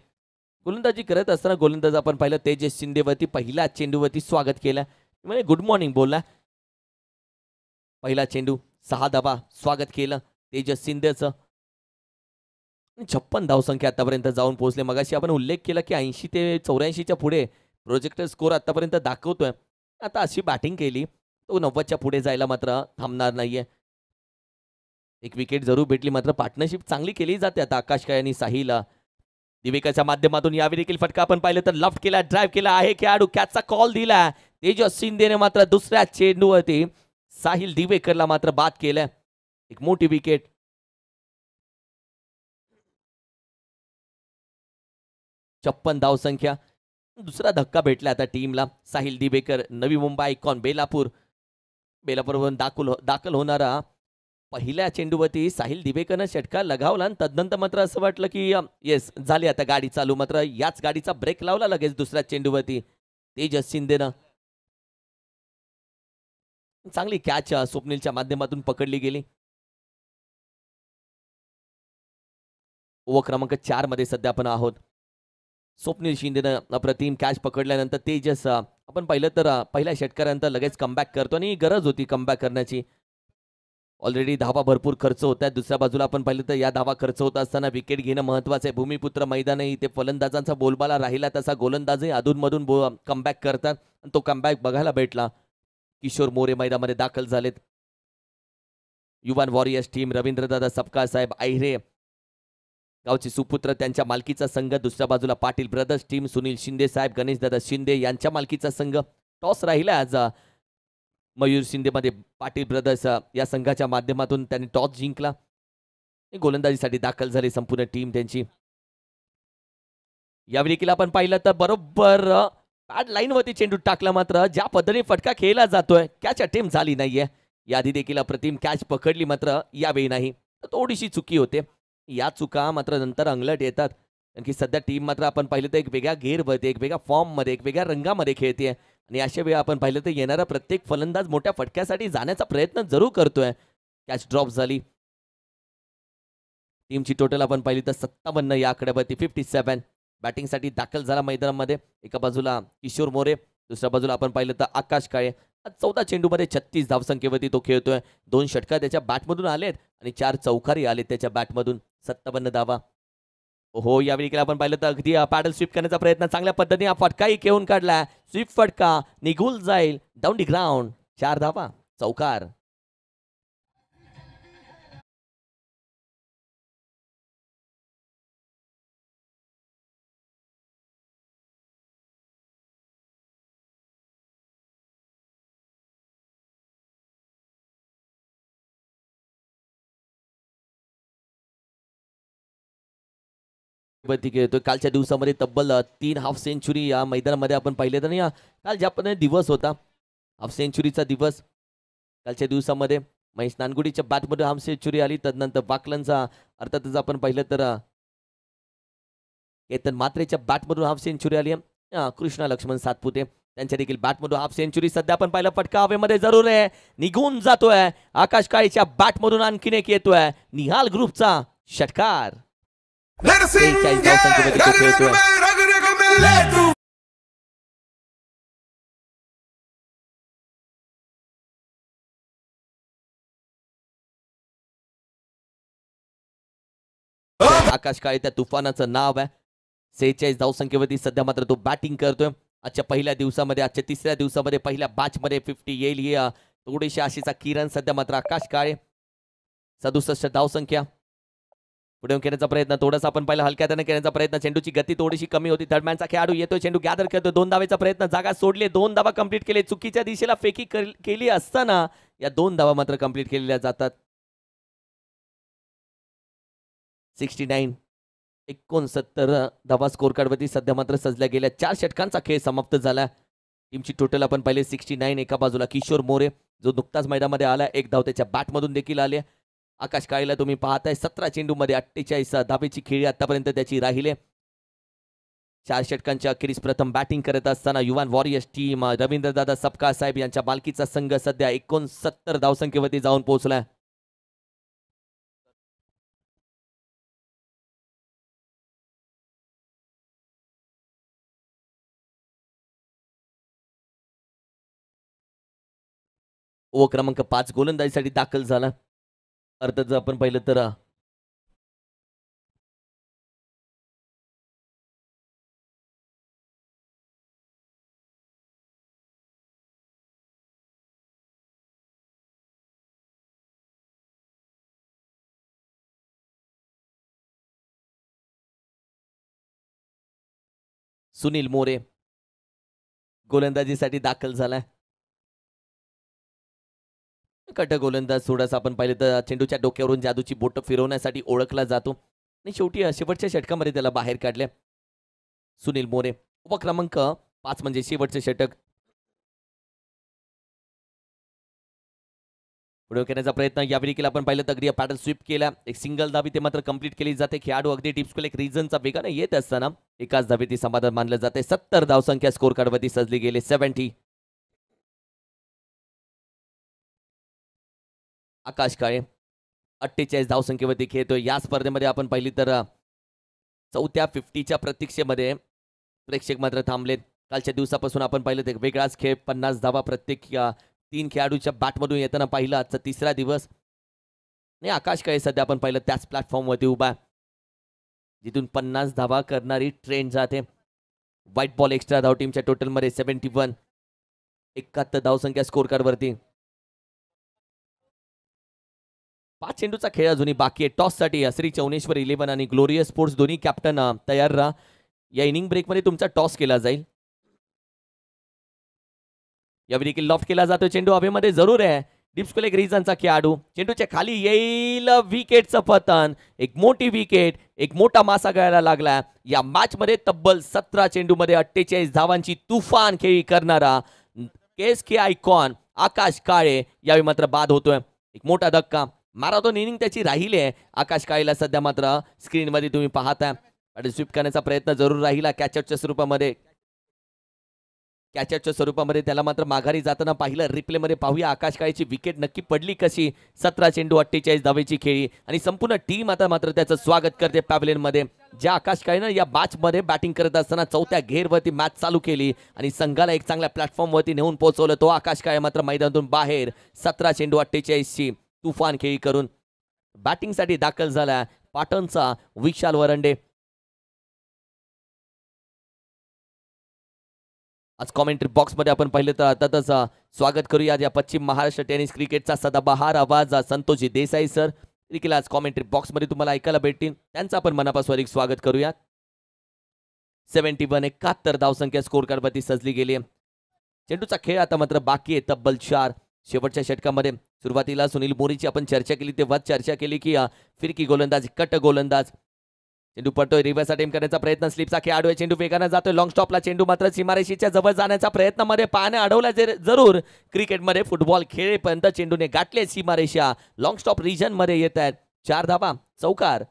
गोलंदाजी करत असताना गोलंदाज आपण पाहिलं तेजस शिंदेवरती पहिल्या चेंडूवरती स्वागत केलं, म्हणजे गुड मॉर्निंग बोलला. पहिला चेंडू 6 धावा, स्वागत केलं तेजस शिंदेचं. 56 धावसंख्या आतापर्यंत जाऊन पोहोचले. मगाशी आपण उल्लेख केला की 80 ते 84च्या पुढे प्रोजेक्टर स्कोर आतापर्यंत दाखवतोय. आता अशी बॅटिंग केली तो 90च्या पुढे जायला मात्र थांबणार नाहीये. एक विकेट जरूर भेटली, मात्र पार्टनरशिप चांगली केली जाते आता आकाश काळे आणि साहिल दिवेकरच्या माध्यमातून. यावेळी देखील फटका आपण पाहिलं तर लेफ्ट केला, ड्राईव्ह केला आहे खेळाडू, कॅचचा कॉल दिला. तेजस शिंदेने मात्र दुसऱ्या चेंडूवरती साहिल दिवेकरला मात्र बाद केलं. एक मोठी विकेट. छप्पन धावसंख्या. दुसरा धक्का भेटला आता टीमला. साहिल दिवेकर, नवी मुंबई आयकॉन, बेलापूरवरून दाखल होणारा पहिल्या चेंडूवरती साहिल दिवेकरनं षटकार लगावला आणि तदनंतर मात्र असं वाटलं की येस झाली आता गाडी चालू, मात्र याच गाडीचा ब्रेक लावला लगेच दुसऱ्या चेंडूवरती तेजस शिंदेनं. चांगली कॅच स्वप्नीलच्या माध्यमातून पकडली गेली. ओव्हर क्रमांक 4 मध्ये सध्या आपण आहोत. स्वप्नील शिंदेनं अप्रतिम कॅच पकडल्यानंतर तेजस आपण पाहिलं तर पहिल्या षटकारानंतर लगेच कमबॅक करतो आणि गरज होती कमबॅक करण्याची. ऑलरेडी धावा भरपूर खर्च होत आहेत. दुसऱ्या बाजूला आपण पाहिलं तर या धावा खर्च होत असताना विकेट घेणं महत्त्वाचं आहे. भूमिपुत्र मैदानही ते फलंदाजांचा बोलबाला राहिला तसा गोलंदाजही अधूनमधून कमबॅक करतात आणि तो कमबॅक बघायला भेटला. किशोर मोरे मैदानामध्ये दाखल झालेत. युवान वॉरियर्स टीम रवींद्रदादा सपकाळ साहेब आहिरे गावचे सुपुत्र त्यांच्या मालकीचा संघ. दुसऱ्या बाजूला पाटील ब्रदर्स टीम सुनील शिंदे साहेब गणेशदादा शिंदे यांच्या मालकीचा संघ. टॉस राहिला आज मयूर शिंदेमध्ये पाटील ब्रदर्स या संघाच्या माध्यमातून त्यांनी टॉस जिंकला. गोलंदाजीसाठी दाखल झाली संपूर्ण टीम त्यांची. यावेळी केला आपण पाहिलं तर बरोबर पॅड लाईनवरती चेंडू टाकला, मात्र ज्या पद्धतीने फटका खेळला जातोय कॅच अटेम्प्ट झाली नाहीये. याआधी देखील अप्रतिम कॅच पकडली, मात्र यावेळी नाही. तर थोडीशी चुकी होते. या चुका मात्र नंतर अंगलट येतात, कारण की सध्या टीम मात्र आपण पाहिलं तर एक वेगळ्या गेअरमध्ये, एक वेगळ्या फॉर्ममध्ये, एक वेगळ्या रंगामध्ये खेळते आणि अशा वेळी आपण पाहिलं तर येणारा प्रत्येक फलंदाज मोठ्या फटक्यासाठी जाण्याचा प्रयत्न जरूर करतोय. कॅच ड्रॉप झाली. टीमची टोटल आपण पाहिली तर 57 या आकड्यावरती 57 बॅटिंगसाठी दाखल झाला मैदानामध्ये. एका बाजूला किशोर मोरे, दुसऱ्या बाजूला आपण पाहिलं तर आकाश काळे. 14 चेंडूमध्ये 36 धावसंख्येवरती तो खेळतोय. 2 षटकार त्याच्या बॅटमधून आलेत आणि 4 चौकारी आलेत त्याच्या बॅटमधून. 57 धावा. हो, यावेळी केला आपण पाहिलं तर अगदी पॅडल स्वीप करण्याचा प्रयत्न चांगल्या पद्धतीने हा फटकाही खेळून काढला. स्वीप फटका निघून जाईल डाऊन दी ग्राउंड. 4 धावा, चौकार. वरती खेळतोय. कालच्या दिवसामध्ये तब्बल 3 हाफ सेंचुरी या मैदानामध्ये आपण पाहिले तर या काल ज्या पद्धतीने दिवस होता, हाफ सेंचुरीचा दिवस. कालच्या दिवसामध्ये महेश नानगुडीच्या बॅटमध्ये हाफ सेंचुरी आली. तदनंतर बाकलनचा अर्थातच आपण पाहिलं तर केतन मात्रेच्या बॅटमधून हाफ सेंचुरी आली. कृष्णा लक्ष्मण सातपुते त्यांच्या देखील बॅटमधून हाफ सेंचुरी. सध्या आपण पाहिलं फटका हवेमध्ये जरूर आहे, निघून जातोय. आकाश काळेच्या बॅटमधून आणखीन एक येतोय. निहाल ग्रुपचा षटकार. 43 धावसंख्येमध्ये तो खेळतोय. आकाश काळे त्या तुफानाचं नाव आहे. 46 धावसंख्येवरती सध्या मात्र तो बॅटिंग करतोय. आजच्या पहिल्या दिवसामध्ये, आजच्या तिसऱ्या दिवसामध्ये पहिल्या बॅचमध्ये 50 येईल ही थोडीशी आशेचा किरण. सध्या मात्र आकाश काळे 67 धावसंख्या. पुढे खेळण्याचा प्रयत्न थोडासा आपण पाहिलं हलक्या त्याने खेळण्याचा प्रयत्न. चेंडूची गती थोडीशी कमी होती. थर्डमॅनचा खेळाडू येतोय, चेंडू गॅदर करतोय. 2 धावेचा प्रयत्न, जागा सोडली. 2 धावा कंप्लीट केले. चुकीच्या दिशेला फेकी केली असताना या 2 धावा मात्र कंप्लीट केलेल्या जातात. 69 धावा स्कोर कार्डवरती सध्या मात्र सजल्या गेल्या. 4 षटकांचा खेळ समाप्त झाला. टीमची टोटल आपण पाहिले 69. एका बाजूला किशोर मोरे जो नुकताच मैदानामध्ये आला, 1 धाव त्याच्या बॅटमधून देखील आले. आकाश काळेला तुम्ही पाहताय 17 चेंडूमध्ये 48 धावेची खेळी आतापर्यंत त्याची राहिले. 4 षटकांच्या अखेरीस प्रथम बॅटिंग करत असताना युवान वॉरियर्स टीम रवींद्रदादा सपकाळ साहेब यांच्या मालकीचा संघ सध्या 69 धावसंख्येवरती जाऊन पोहोचलाय. ओव्हर क्रमांक 5 गोलंदाजीसाठी दाखल झाला. अर्थात जर आपण पाहिलं तर सुनील मोरे गोलंदाजीसाठी दाखल झालाय. कट गोलंदाज थोडासा आपण पाहिलं तर चेंडूच्या डोक्यावरून जादूची बोट फिरवण्यासाठी ओळखला जातो आणि शेवटी शेवटच्या षटकामध्ये त्याला बाहेर काढले. सुनील मोरे ओव्हर क्रमांक 5 म्हणजे शेवटचे षटक. पुढे खेळण्याचा प्रयत्न यावेळी केला आपण पाहिलं तर अगदी पॅडल स्वीप केला. एक सिंगल धावी ते मात्र कंप्लीट केली जाते. खेळाडू अगदी टिप्सकुल एक रिझनचा वेगाने येत असताना एकाच धावी ती समाधान मानलं जाते. 70 धावसंख्या स्कोर कार्डवरती सजली गेली. 70. आकाश काळे 48 धावसंख्येवरती खेळतोय. या स्पर्धेमध्ये आपण पाहिली तर चौथ्या 50च्या प्रतीक्षेमध्ये प्रेक्षक मात्र थांबलेत. कालच्या दिवसापासून आपण पाहिलं एक वेगळाच खेळ, 50 धावा प्रत्येक 3 खेळाडूच्या बॅटमधून येताना पाहिलं. आजचा तिसरा दिवस आणि आकाश काळे सध्या आपण पाहिलं त्याच प्लॅटफॉर्मवरती उभा आहे, जिथून 50 धावा करणारी ट्रेंड जाते. व्हाईट बॉल एक्स्ट्रा धाव टीमच्या टोटलमध्ये 71, 71 धावसंख्या स्कोर कार्डवरती. 5 चेंडूचा खेळ अजूनही बाकी आहे. टॉससाठी श्री चौनेश्वर 11 आणि ग्लोरियस स्पोर्ट्स दोन्ही कॅप्टन तयार राहा. या इनिंग ब्रेकमध्ये तुमचा टॉस केला जाईल. यावेळी देखील लॉफ्ट केला जातो. चेंडू हवेमध्ये जरूर आहे. डिप्सकोल एक रिझनचा खेळाडू चेंडूच्या खाली येईल. विकेटचं पतन. एक मोठी विकेट, एक मोठा मासा गळायला लागला. या मॅच मध्ये तब्बल 17 चेंडूमध्ये 48 धावांची तुफान खेळी करणारा केएसके आयकॉन आकाश काळे यावेळी मात्र बाद होतोय. एक मोठा धक्का. मॅरेथॉन इनिंग त्याची राहिली आहे. आकाश काळेला सध्या मात्र स्क्रीनमध्ये तुम्ही पाहताय आणि स्वीप करण्याचा प्रयत्न जरूर राहिला. कॅचआउटच्या स्वरूपामध्ये त्याला मात्र माघारी जाताना पाहिलं. रिप्लेमध्ये पाहूया आकाश काळेची विकेट नक्की पडली कशी. 17 चेंडू 48 धावेची खेळी आणि संपूर्ण टीम आता मात्र त्याचं स्वागत करते पॅव्हलियनमध्ये. ज्या आकाश काळेनं या मॅचमध्ये बॅटिंग करत असताना चौथ्या घेरवरती मॅच चालू केली आणि संघाला एक चांगल्या प्लॅटफॉर्मवरती नेऊन पोहोचवलं. तो आकाश काळे मात्र मैदानातून बाहेर 17 चेंडू 48ची तुफान खेळी करून बॅटिंगसाठी दाखल झाला पाटणचा विशाल वरंडे. आज कॉमेंट्री बॉक्समध्ये आपण पाहिलं तर अर्थातच स्वागत करूया या पश्चिम महाराष्ट्र टेनिस क्रिकेटचा सदाबहार आवाज संतोषजी देसाई सर देखील आज कॉमेंट्री बॉक्समध्ये तुम्हाला ऐकायला भेटतील. त्यांचं आपण मनापासून एक स्वागत करूया. 71 71 धावसंख्या स्कोर कार्डवरती सजली गेली. चेंडूचा खेळ आता मात्र बाकी आहे तब्बल 4. शेवटच्या षटकामध्ये सुरुवातीला सुनील मोरीची आपण चर्चा केली तेव्हा चर्चा केली की फिरकी गोलंदाज, कट गोलंदाज. चेंडू पडतोय. रिव्हर्स अटेम्प्ट करण्याचा प्रयत्न. स्लिपचा खेळ आहे. चेंडू वेगाने जातोय. लॉंग स्टॉपला चेंडू मात्र सीमारेषेच्या जवळ जाण्याच्या प्रयत्नामध्ये पायाने अडवला जरूर. क्रिकेटमध्ये फुटबॉल खेळेपर्यंत चेंडूने गाठले सीमारेषा. लॉंग स्टॉप रिजन मध्ये येत आहेत. 4 धावा चौकार.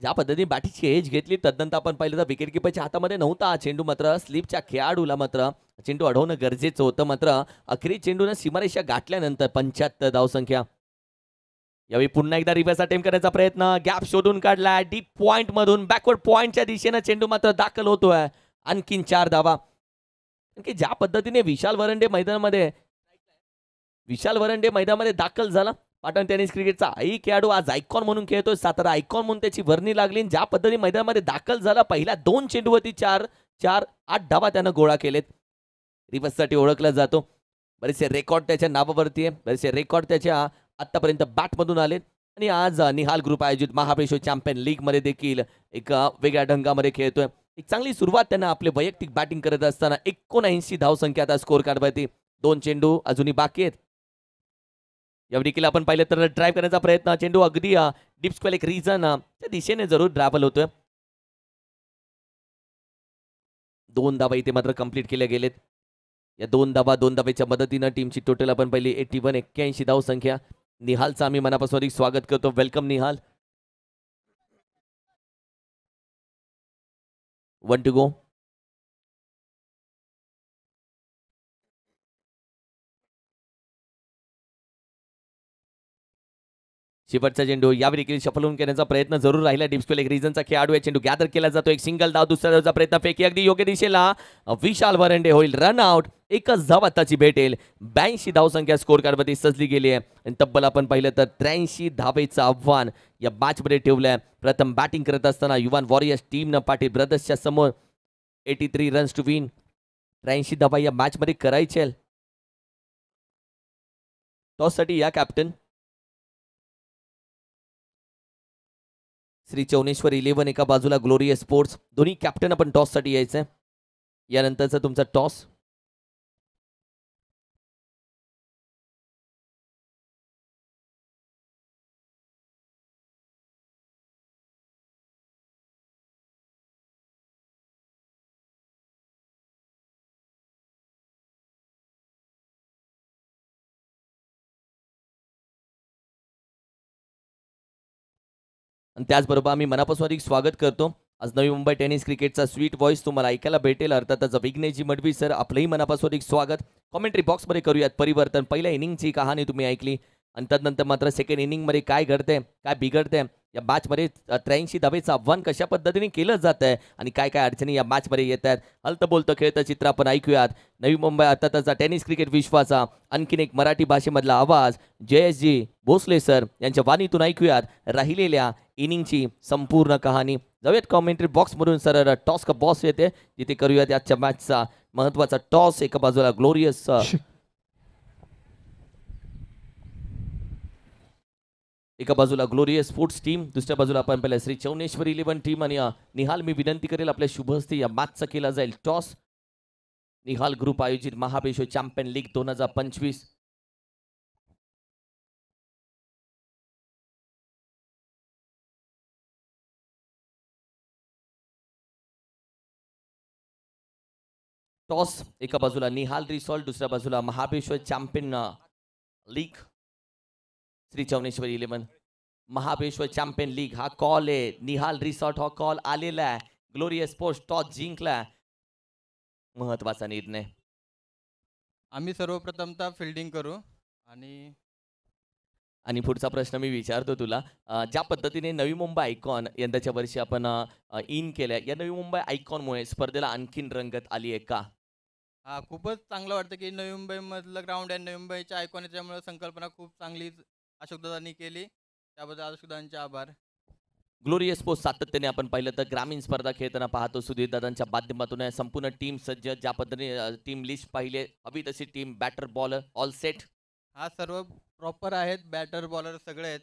ज्या पद्धतीने बॅटिंगची एज घेतली तदनंतर आपण पाहिलं तर विकेट किपरच्या हातामध्ये नव्हता चेंडू. मात्र स्लिपच्या खेळाडूला मात्र चेंडू अडवणं गरजेचं होतं. मात्र अखेरी चेंडूने सीमारेषा गाठल्यानंतर 75 धावसंख्या. यावेळी पुन्हा एकदा रिव्हर्स अटेम्प्ट करण्याचा प्रयत्न. गॅप शोधून काढला. डीप पॉइंट मधून बॅकवर्ड पॉइंटच्या दिशेने चेंडू मात्र दाखल होतोय. आणखीन 4 धावा. की ज्या पद्धतीने विशाल वरंडे मैदानामध्ये दाखल झाला. पाटण टेनिस क्रिकेटचा खेळाडू आज आयकॉन म्हणून खेळतोय. सातारा आयकॉन म्हणून त्याची वर्णी लागली. ज्या पद्धतीने मैदानामध्ये दाखल झाला पहिल्या 2 चेंडूवरती 8 धावा त्यानं गोळा केलेत. रिव्हर्ससाठी ओळखला जातो. बरेचसे रेकॉर्ड त्याच्या नावावरती आहे. बरेचसे रेकॉर्ड त्याच्या आतापर्यंत बॅटमधून आलेत आणि आज निहाल ग्रुप आयोजित महाबळेश्वर चॅम्पियन लीग मध्ये देखील एक वेगळ्या ढंगामध्ये खेळतोय. एक चांगली सुरुवात त्यांना आपले वैयक्तिक बॅटिंग करत असताना 79 धावसंख्या आता स्कोर कार्डवरती. 2 चेंडू अजूनही बाकी आहेत. यावेळी देखील आपण पाहिलं तर ड्राईव्ह करण्याचा प्रयत्न. चेंडू अगदी डीप स्क्वेअर एक रिजन त्या दिशेने जरूर ड्रायव्हल होतोय. 2 धावा इथे मात्र कंप्लीट केल्या गेलेत. या 2 धावेच्या मदतीनं टीमची टोटल आपण पाहिली 81 81 धावसंख्या. निहालचं आम्ही मनापासून स्वागत करतो. वेलकम निहाल. 1 to go. शेवटचा चेंडू यावेळी देखील शफलून करण्याचा प्रयत्न जरूर राहिला. डिप्सकोल एक रिझनचा खेळाडू आहे. चेंडू गॅदर केला जातो. एक सिंगल धाव. दुसऱ्या धावचा प्रयत्न. फेकी अगदी योग्य दिशेला. विशाल वरंडे होईल रन आउट. एकच धाव आताची भेटेल. 82 धावसंख्या स्कोर कार्डवरती सजली गेली आहे आणि तब्बल आपण पाहिलं तर 83 धावेचं आव्हान या मॅचमध्ये ठेवलंय. प्रथम बॅटिंग करत असताना युवान वॉरियर्स टीमनं पाटील ब्रदर्सच्या समोर 83 रन्स टू विन. 83 धावा या मॅचमध्ये करायचे. टॉससाठी या कॅप्टन. श्री चौनेश्वर 11 एका बाजूला ग्लोरियस स्पोर्ट्स. दोन्ही कॅप्टन आपण टॉससाठी यायचंय. यानंतरचा तुमचा टॉस. आणि त्याचबरोबर आम्ही मनापासून अधिक स्वागत करतो. आज नवी मुंबई टेनिस क्रिकेटचा स्वीट व्हॉइस तुम्हाला ऐकायला भेटेल. अर्थातच विघ्नेशजी मडवी सर, आपलंही मनापासून अधिक स्वागत. कॉमेंट्री बॉक्समध्ये करूयात परिवर्तन. पहिल्या इनिंगची कहाणी तुम्ही ऐकली आणि त्यानंतर मात्र सेकंड इनिंगमध्ये काय घडतंय, काय बिघडतंय, या मॅचमध्ये 83 धावेचं आव्हान कशा पद्धतीने केलं जात आहे आणि काय काय अडचणी या मॅचमध्ये येत आहेत. हलतं बोलतं खेळतं चित्र आपण ऐकूयात. नवी मुंबई अर्थातच टेनिस क्रिकेट विश्वाचा आणखीन एक मराठी भाषेमधला आवाज जयेशजी भोसले सर यांच्या वाणीतून ऐकूयात राहिलेल्या इनिंगची संपूर्ण कहाणी. जाऊयात कॉमेंट्री बॉक्समधून सर. टॉस का बॉस येते जिथे करूयात आजच्या मॅचचा महत्त्वाचा टॉस. एका बाजूला ग्लोरियस स्पोर्ट्स टीम, दुसऱ्या बाजूला आपण पहिल्या श्री चौनेश्वर 11 टीम. आणि निहाल, मी विनंती करेल आपल्या शुभ हस्ते या मॅचचा केला जाईल टॉस. निहाल ग्रुप आयोजित महाबळेश्वर चॅम्पियन लीग 2025. टॉस एका बाजूला निहाल रिसॉर्ट, दुसऱ्या बाजूला Mahabaleshwar champion league Shri Chauneshwar 11 Mahabaleshwar champion league. हा कॉल आहे निहाल रिसॉर्ट, हा कॉल आलेला आहे. ग्लोरियस स्पोर्ट्स टॉस जिंकला. महत्वाचा निर्णय. आम्ही सर्वप्रथमतः फिल्डिंग करू आणि पुढचा प्रश्न मी विचारतो तुला. ज्या पद्धतीने नवी मुंबई आयकॉन यंदाच्या वर्षी आपण इन केल्या, या नवी मुंबई आयकॉनमुळे स्पर्धेला आणखीन रंगत आली आहे का? हा खूपच चांगलं वाटतं की नवी मुंबईमधलं ग्राउंड आहे, नवी मुंबईच्या आयकॉन त्यामुळे संकल्पना खूप चांगली अशोकदादांनी केली, त्याबद्दल अशोकदादांचे आभार. ग्लोरियस स्पोर्ट्स सातत्याने आपण पाहिलं तर ग्रामीण स्पर्धा खेळताना पाहतो. सुधीर दादांच्या माध्यमातून संपूर्ण टीम सज्ज, ज्या पद्धतीने टीम लिस्ट पाहिले हवी तशी team, batter bowler all set. हा सर्व प्रॉपर आहेत, बॅटर बॉलर सगळे आहेत.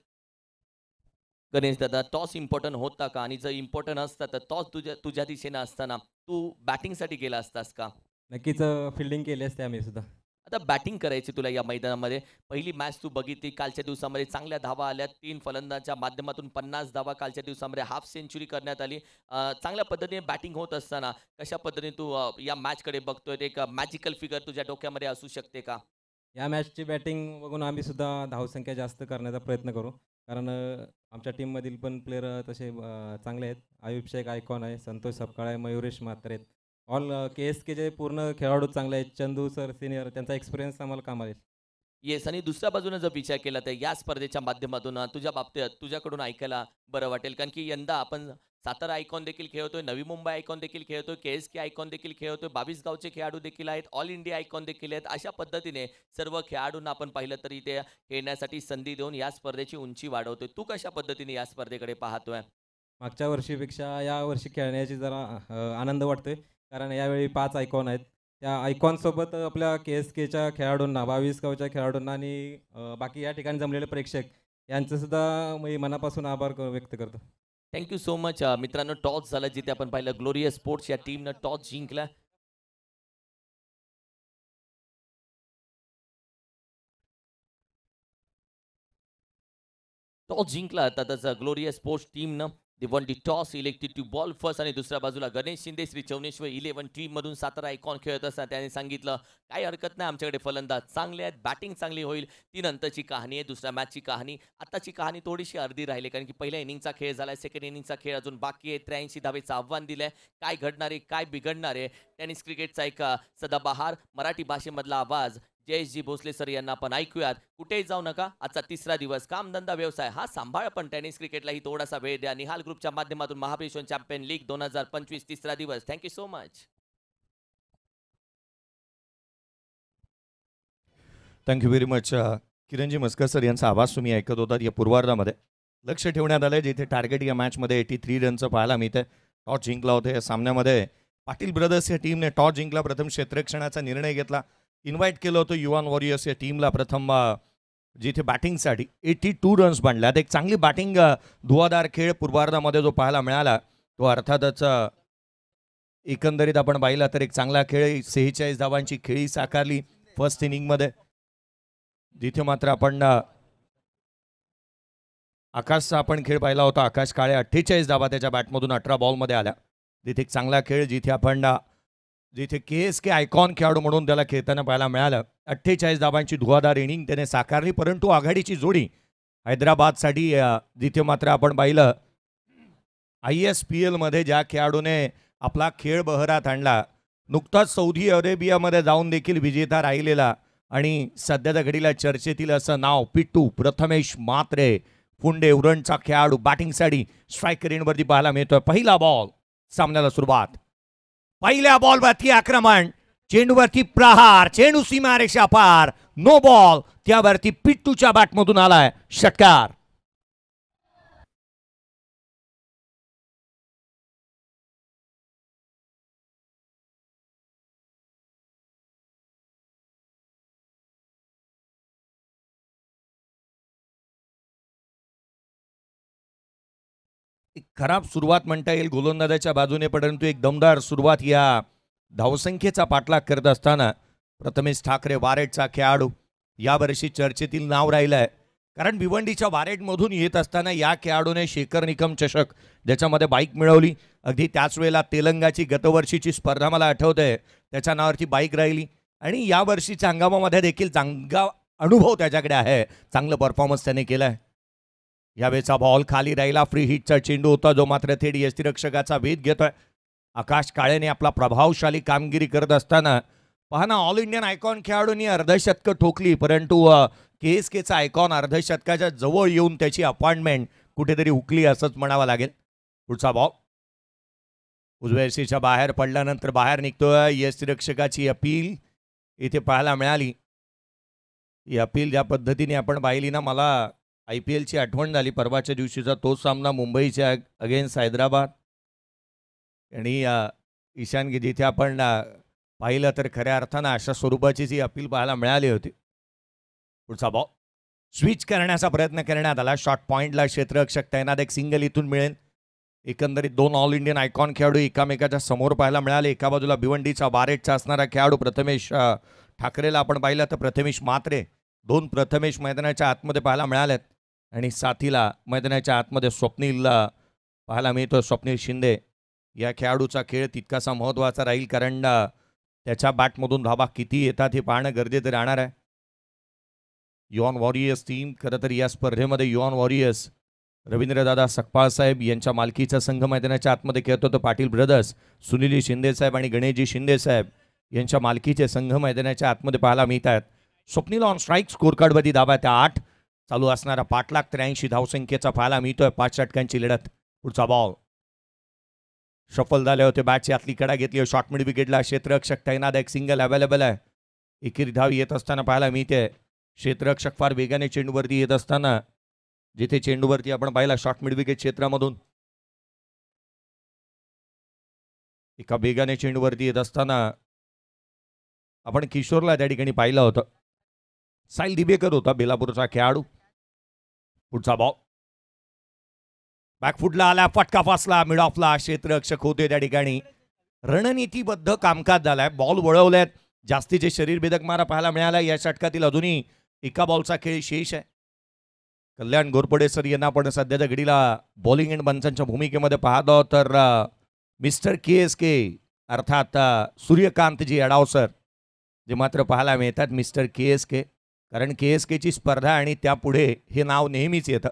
गणेश दादा, टॉस इम्पॉर्टंट होता का? आणि जर इम्पॉर्टंट असता तर टॉस तुझ्या दिशेने असताना तू बॅटिंगसाठी गेला असतास का? नक्कीच फिल्डिंग केली असते आम्ही सुद्धा. आता बॅटिंग करायची तुला या मैदानामध्ये. पहिली मॅच तू बघितली, कालच्या दिवसामध्ये चांगल्या धावा आल्या. 3 फलंदाजांच्या माध्यमातून 50 धावा कालच्या दिवसामध्ये हाफ सेंचुरी करण्यात आली. चांगल्या पद्धतीने बॅटिंग होत असताना कशा पद्धतीने तू या मॅचकडे बघतोय? एक मॅजिकल फिगर तुझ्या डोक्यामध्ये असू शकते का? या मॅचची बॅटिंग बघून आम्ही सुद्धा धावसंख्या जास्त करण्याचा प्रयत्न करू, कारण आमच्या टीममधील पण प्लेयर तसे चांगले आहेत. आयुब शेख आयकॉन आहे, संतोष सपकाळ आहे, मयुरेश म्हात्रे आहेत. ऑल KSK जे पूर्ण खेळाडू चांगले आहेत. चंदू सर सिनियर, त्यांचा एक्सपिरियन्स आम्हाला कामाला येईल. येस. आणि दुसऱ्या बाजूने जर विचार केला तर या स्पर्धेच्या माध्यमातून तुझ्या बाबतीत तुझ्याकडून ऐकायला बरं वाटेल, कारण की यंदा आपण सातारा आयकॉन देखील खेळतोय, नवी मुंबई आयकॉन देखील खेळतोय, KSK आयकॉन देखील खेळतोय, 22 गावचे खेळाडू देखील आहेत, ऑल इंडिया आयकॉन देखील आहेत. अशा पद्धतीने सर्व खेळाडूंना आपण पाहिलं तरी ते खेळण्यासाठी संधी देऊन या स्पर्धेची उंची वाढवतोय. तू कशा पद्धतीने या स्पर्धेकडे पाहतोय? मागच्या वर्षीपेक्षा यावर्षी खेळण्याची जरा आनंद वाटतोय, कारण यावेळी 5 आयकॉन आहेत. त्या आयकॉनसोबत आपल्या KSKच्या खेळाडूंना, 22 गावच्या खेळाडूंना आणि बाकी या ठिकाणी जमलेले प्रेक्षक यांचंसुद्धा मी मनापासून आभार व्यक्त करतो. Thank you so much. मित्रांनो, टॉस झाला जिथे आपण पाहिलं ग्लोरियस स्पोर्ट्स या टीमनं टॉस जिंकला. टॉस जिंकला त्यातच ग्लोरियस स्पोर्ट्स टीमनं. They won the toss, elected to bowl first. आणि दुसऱ्या बाजूला गणेश शिंदे श्री चौनेश्वर 11 टीम मधून सातारा आयकॉन खेळत असतात. त्याने सांगितलं काही हरकत नाही, आमच्याकडे फलंदाज चांगले आहेत, बॅटिंग चांगली होईल. ती नंतरची कहाणी आहे, दुसऱ्या मॅचची कहाणी. आताची कहाणी थोडीशी अर्धी राहिली, कारण की पहिल्या इनिंगचा खेळ झालाय, सेकंड इनिंगचा खेळ अजून बाकी आहे. 83 धावेचं आव्हान दिलंय. काय घडणार आहे, काय बिघडणार आहे? टेनिस क्रिकेटचा एक सदाबहार मराठी भाषेमधला आवाज जयेशजी भोसले सर यांना आपण ऐकूयात. कुठेही जाऊ नका, आजचा तिसरा दिवस, कामधंदा व्यवसाय हा सांभाळ, पण टेनिस क्रिकेटलाही थोडासा वेळ द्या. निहाल ग्रुपच्या माध्यमातून महाबळेश्वर चॅम्पियन लीग 2025 तिसरा दिवस. Thank you so much. Thank you very much. किरणजी मस्कर सर यांचा आवाज तुम्ही ऐकत होतात. या पूर्वार्धामध्ये लक्ष ठेवण्यात आलं, जिथे टार्गेट या मॅचमध्ये 83 रनचं पाहायला मिळतं. टॉस जिंकला होता या सामन्यामध्ये. पाटील ब्रदर्स या टीमने टॉस जिंकला, प्रथम क्षेत्ररक्षणाचा निर्णय घेतला. इन्व्हाइट केलं होतं युवान वॉरियर्स या टीमला प्रथम, जिथे बॅटिंगसाठी 82 रन्स बनल्यात. एक चांगली बॅटिंग, धुवाधार खेळ पूर्वार्धामध्ये जो पाहायला मिळाला, तो अर्थातच एकंदरीत आपण पाहिला तर एक चांगला खेळ. 46 धावांची खेळी साकारली फर्स्ट इनिंगमध्ये, जिथे मात्र आपण आकाशचा आपण खेळ पाहिला होता. आकाश काळे 48 धावा त्याच्या बॅटमधून 18 बॉलमध्ये आल्या. जिथे एक चांगला खेळ, जिथे आपण जिथे KSK आयकॉन खेळाडू म्हणून त्याला खेळताना पाहायला मिळालं. 48 धावांची धुवाधार इनिंग त्याने साकारली. परंतु आघाडीची जोडी हैदराबादसाठी जिथे मात्र आपण पाहिलं ISPL मध्ये ज्या खेळाडूने आपला खेळ बहरात आणला, नुकताच सौदी अरेबियामध्ये जाऊन देखील विजेता राहिलेला आणि सध्याच्या घडीला चर्चेतील असं नाव पिट्टू प्रथमेश म्हात्रे, पुंडे उरणचा खेळाडू बॅटिंगसाठी स्ट्राईक रेंजवरती पाहायला मिळतोय. पहिला बॉल, सामन्याला सुरुवात. पहिल्या बॉलवरती आक्रमण, चेंडूवरती प्रहार, चेंडू सीमारेषा पार, नो बॉल. त्यावरती पिट्टूच्या बॅटमधून आलाय षटकार. एक खराब सुरुवात म्हणता येईल गोलंदाजाच्या बाजूने, परंतु एक दमदार सुरुवात या धावसंख्येचा पाठलाग करत असताना प्रथमेश ठाकरे वारेटचा खेळाडू यावर्षी चर्चेतील नाव राहिलाय. कारण भिवंडीच्या वारेटमधून येत असताना या खेळाडूने शेखर निकम चषक ज्याच्यामध्ये बाईक मिळवली, अगदी त्याच वेळेला तेलंगाची गतवर्षीची स्पर्धा मला आठवते, त्याच्या नावावरती बाईक राहिली आणि या वर्षीच्या हंगामामध्ये देखील चांगला अनुभव त्याच्याकडे आहे, चांगलं परफॉर्मन्स त्याने केलाय. यावेळेचा बॉल खाली राहिला, फ्री हिटचा चेंडू होता जो मात्र थेट यष्टिरक्षकाचा वेध घेतोय. आकाश काळेने आपला प्रभावशाली कामगिरी करत असताना पहा ना, ऑल इंडियन आयकॉन खेळाडूंनी अर्धशतकं ठोकली, परंतु KSKचा आयकॉन अर्धशतकाच्या जवळ येऊन त्याची अपॉइंटमेंट कुठेतरी हुकली असंच म्हणावं लागेल. पुढचा बॉल उजव्या यष्टीच्या बाहेर पडल्यानंतर बाहेर निघतोय. यष्टिरक्षकाची अपील इथे पाहायला मिळाली. ही अपील ज्या पद्धतीने आपण पाहिली ना, मला IPLची आठवण झाली. परवाच्या दिवशीचा तो सामना मुंबईच्या अगेन्स्ट हैदराबाद आणि ईशान जिथे आपण पाहिलं तर खऱ्या अर्थानं अशा स्वरूपाची जी अपील पाहायला मिळाली होती. पुढचा बॉल स्विच करण्याचा प्रयत्न करण्यात आला. शॉर्ट पॉईंटला क्षेत्ररक्षक तैनात, एक सिंगल इथून मिळेल. एकंदरीत दोन ऑल इंडियन आयकॉन खेळाडू एकामेकाच्या समोर पाहायला मिळाले. एका बाजूला भिवंडीचा वारेटचा असणारा खेळाडू प्रथमेश ठाकरेला आपण पाहिलं तर प्रथमेश म्हात्रे, दोन प्रथमेश मैदानाच्या आतमध्ये पाहायला मिळालेत आणि साथीला मैदानाच्या आतमध्ये स्वप्नील पाहायला मिळतो. स्वप्नील शिंदे या खेळाडूचा खेळ तितकासा महत्त्वाचा राहील, कारण त्याच्या बॅटमधून धाबा किती येतात हे पाहणं गरजेचं राहणार आहे. युवान वॉरियर्स टीम, खरं तर या स्पर्धेमध्ये युवान वॉरियर्स रवींद्रदादा सकपाळ साहेब यांच्या मालकीचा संघ मैदानाच्या आतमध्ये खेळतो. तर पाटील ब्रदर्स सुनील शिंदे साहेब आणि गणेशजी शिंदे साहेब यांच्या मालकीचे संघ मैदानाच्या आतमध्ये पाहायला मिळत आहेत. स्वप्नील ऑन स्ट्राईक, स्कोर कार्डवरती धाबा त्या 8, चालू असणारा पाठलाग 83 धावसंख्येचा पाहायला मिळतोय. 5 षटकांची लढत. पुढचा बॉल शफल झाले होते, बॅटची आतली कडा घेतली, शॉर्ट मिड विकेटला क्षेत्ररक्षक तैनात, एक सिंगल अवेलेबल आहे. एकेरी धाव येत असताना पाहायला मिळते. क्षेत्ररक्षक फार वेगाने चेंडूवरती येत असताना, जिथे चेंडूवरती आपण पाहिला शॉर्ट मिड विकेट क्षेत्रामधून एका वेगाने चेंडूवरती येत असताना आपण किशोरला त्या ठिकाणी पाहिलं होतं. साईल दिबेकर होता बेलापूरचा खेळाडू. पुढचा बॉल बॅकफुटला आला, फटका फासला, मिड ऑफला, क्षेत्ररक्षक होते त्या ठिकाणी. रणनीतीबद्ध कामकाज झालाय, बॉल वळवल्यात, जास्तीचे शरीरभेदक मारा पाहायला मिळाला. या षटकातील अजूनही एका बॉलचा खेळ शेष आहे. कल्याण घोरपडे सर यांना आपण सध्याच्या घडीला बॉलिंग अँड पंचांच्या भूमिकेमध्ये पाहतो, तर मिस्टर KSK अर्थात सूर्यकांतजी अडाव सर जे मात्र पाहायला मिळतात मिस्टर KSK, कारण KSKची स्पर्धा आणि त्यापुढे हे नाव नेहमीच येतं.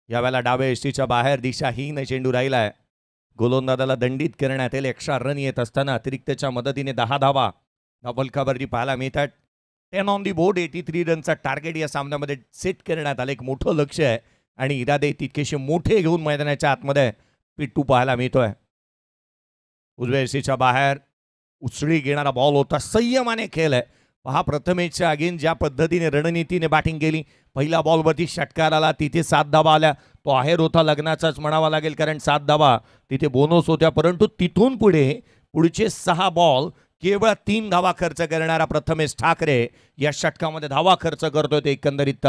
यावेळेला डाव्या यष्टीच्या बाहेर दिशाहीन चेंडू राहिलाय. गोलंदाजाला दंडित करण्यात येईल. एक्स्ट्रा रन येत असताना अतिरिक्तच्या मदतीने 10 धावा धावफलकावरती पाहायला मिळतात. 10 ऑन दी बोर्ड. 83 रनचा टार्गेट या सामन्यामध्ये सेट करण्यात आलं. एक मोठं लक्ष आहे आणि इरादे तितकेसे मोठे घेऊन मैदानाच्या आतमध्ये पिट्टू पाहायला मिळतोय. उजव्या यष्टीच्या बाहेर उचळी घेणारा बॉल होता, संयमाने खेळ आहे. पहा प्रथमेशच्या अगेन ज्या पद्धतीने रणनीतीने बॅटिंग केली. पहिल्या बॉलवरती षटकार आला, तिथे 7 धावा आल्या. तो आहेर होता लग्नाचाच म्हणावा लागेल, कारण 7 धावा तिथे बोनस होत्या. परंतु तिथून पुढचे 6 बॉल केवळ 3 धावा खर्च करणारा प्रथमेश ठाकरे या षटकामध्ये धावा खर्च करतोय. ते एकंदरीत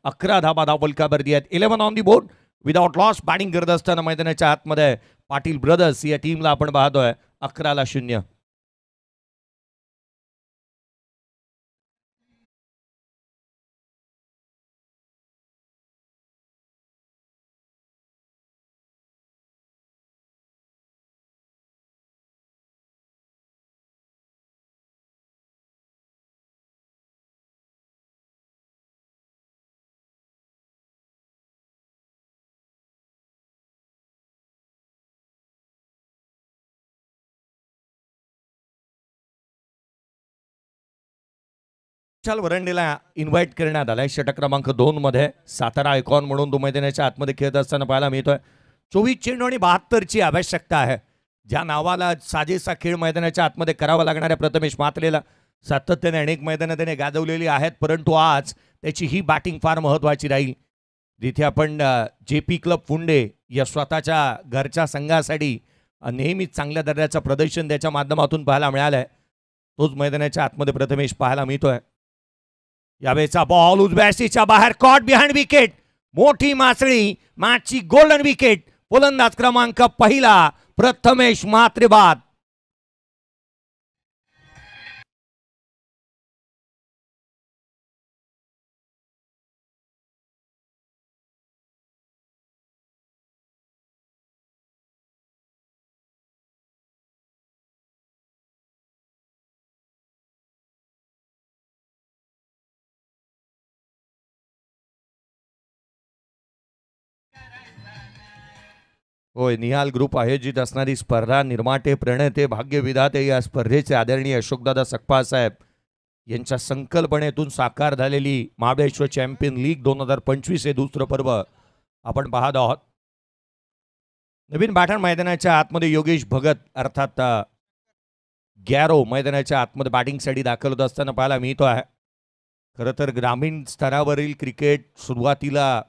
11 धावा धावफलकावरती आहेत. 11 on the board without loss. Batting करत असताना मैदानाच्या आतमध्ये पाटील ब्रदर्स या टीमला आपण पाहतोय 11-0. विशाल वरंडेला इन्व्हाइट करण्यात आलाय षटक क्रमांक 2 मध्ये. सातारा आयकॉन म्हणून तो मैदानाच्या आतमध्ये खेळत असताना पाहायला मिळतोय. 24 चेंडू आणि 72ची आवश्यकता आहे. ज्या नावाला साजेसा खेळ मैदानाच्या आतमध्ये करावा लागणाऱ्या प्रथमेश म्हात्रेला सातत्याने अनेक मैदानं त्याने गाजवलेली आहेत, परंतु आज त्याची ही बॅटिंग फार महत्त्वाची राहील. जिथे आपण JP क्लब फुंडे या स्वतःच्या घरच्या संघासाठी नेहमीच चांगल्या दर्जाचं प्रदर्शन त्याच्या माध्यमातून पाहायला मिळालंय, तोच मैदानाच्या आतमध्ये प्रथमेश पाहायला मिळतोय. यावेळेचा बॉल उजव्याशीच्या बाहेर, कॉट बिहाइंड विकेट. मोठी मासळी, मॅचची गोल्डन विकेट. फलंदाज क्रमांक पहिला प्रथमेश म्हात्रे बाद. होय, निहाल ग्रुप आयोजित असणारी स्पर्धा, निर्माते, प्रणेते, भाग्यविधाते या स्पर्धेचे आदरणीय अशोकदादा सकपाळ साहेब यांच्या संकल्पनेतून साकार झालेली महाबळेश्वर चॅम्पियन लीग 2025 हे दुसरं पर्व आपण पाहत आहोत. नवीन बाठण मैदानाच्या आतमध्ये योगेश भगत अर्थात गॅरो मैदानाच्या आतमध्ये बॅटिंगसाठी दाखल होत असताना पाहायला मिळतो आहे. खरं तर ग्रामीण स्तरावरील क्रिकेट सुरुवातीला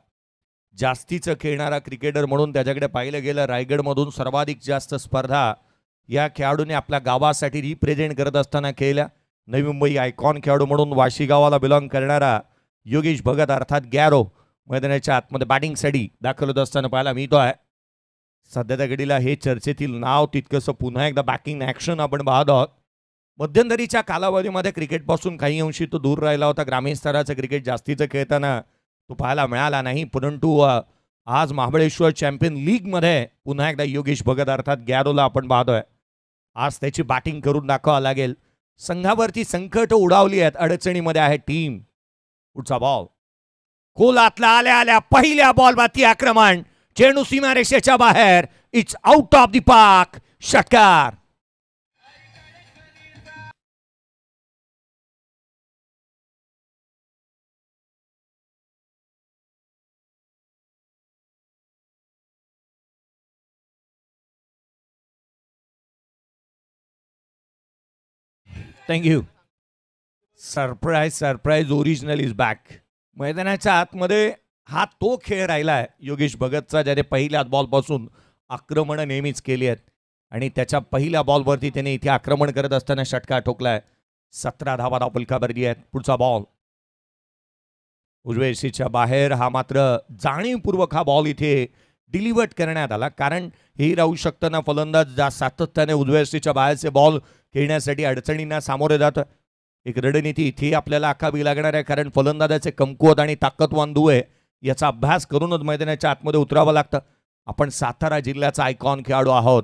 जास्तीचं खेळणारा क्रिकेटर म्हणून त्याच्याकडे पाहिलं गेलं. रायगडमधून सर्वाधिक जास्त स्पर्धा या खेळाडूने आपल्या गावासाठी रिप्रेझेंट करत असताना खेळल्या. नवी मुंबई आयकॉन खेळाडू म्हणून वाशी गावाला बिलॉंग करणारा योगेश भगत अर्थात गॅरो मैदानाच्या आतमध्ये बॅटिंगसाठी दाखल होत असताना पाहायला मिळतो आहे. सध्याच्या घडीला हे चर्चेतील नाव तितकंसं पुन्हा एकदा बॅकिंग ॲक्शन आपण पाहत आहोत. मध्यंतरीच्या कालावधीमध्ये क्रिकेटपासून काही अंशी तो दूर राहिला होता. ग्रामीण स्तराचं क्रिकेट जास्तीचं खेळताना तो पाहायला मिळाला नाही, परंतु आज महाबळेश्वर चॅम्पियन लीगमध्ये पुन्हा एकदा योगेश भगत अर्थात गॅरोला आपण पाहतोय. आज त्याची बॅटिंग करून दाखवावं लागेल. संघावरती संकट उडावली आहेत, अडचणीमध्ये आहे टीम. पुढचा बॉल खोलातला आल्या आल्या पहिल्या बॉलवरती आक्रमण, चेंडू सीमारेषेच्या बाहेर. It's out of the park. षटकार. Thank you. Surprise original is back. मैदानाच्या आतमध्ये हा तो खेळ राहिला आहे योगेश भगतचा, ज्याने पहिल्या बॉलपासून आक्रमणं नेहमीच केली आहेत आणि त्याच्या पहिल्या बॉलवरती त्याने इथे आक्रमण करत असताना षटकार ठोकलाय. 17 धावा फलकावरती आहेत. पुढचा बॉल उजव्याशीच्या बाहेर. हा मात्र जाणीवपूर्वक हा बॉल इथे डिलिव्हर्ड करण्यात आला, कारण हे राहू शकतं ना फलंदाज सातत्याने उजव्याशीच्या बाहेरचे बॉल खेळण्यासाठी अडचणींना सामोरे जातं. एक रणनीती इथे आपल्याला आखावी लागणार आहे, कारण फलंदाजाचे कमकुवत आणि ताकदवान दुवे याचा अभ्यास करूनच मैदानाच्या आतमध्ये उतरावं लागतं. आपण सातारा जिल्ह्याचा आयकॉन खेळाडू आहोत.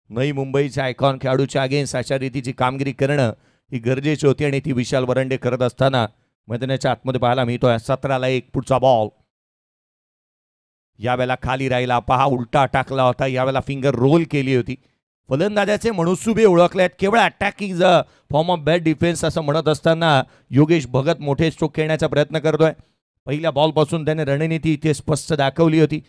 नवी मुंबईच्या आयकॉन खेळाडूच्या अगेन्स्ट अशा रीतीची कामगिरी करणं ही गरजेची होती आणि ती विशाल वरंडे करत असताना मैदानाच्या आतमध्ये पाहायला मिळतोय. 17-1. पुढचा बॉल यावेळेला खाली राहिला. पहा, उलटा टाकला होता. यावेळेला फिंगर रोल केली होती. फलंदाजाचे मनसुबे ओळखले आहेत. केवळ अटॅकिंग ज फॉर्म ऑफ बॅड डिफेन्स असं म्हणत असताना योगेश भगत मोठे स्ट्रोक खेळण्याचा प्रयत्न करतोय. पहिल्या बॉलपासून त्याने रणनीती इथे स्पष्ट दाखवली होती.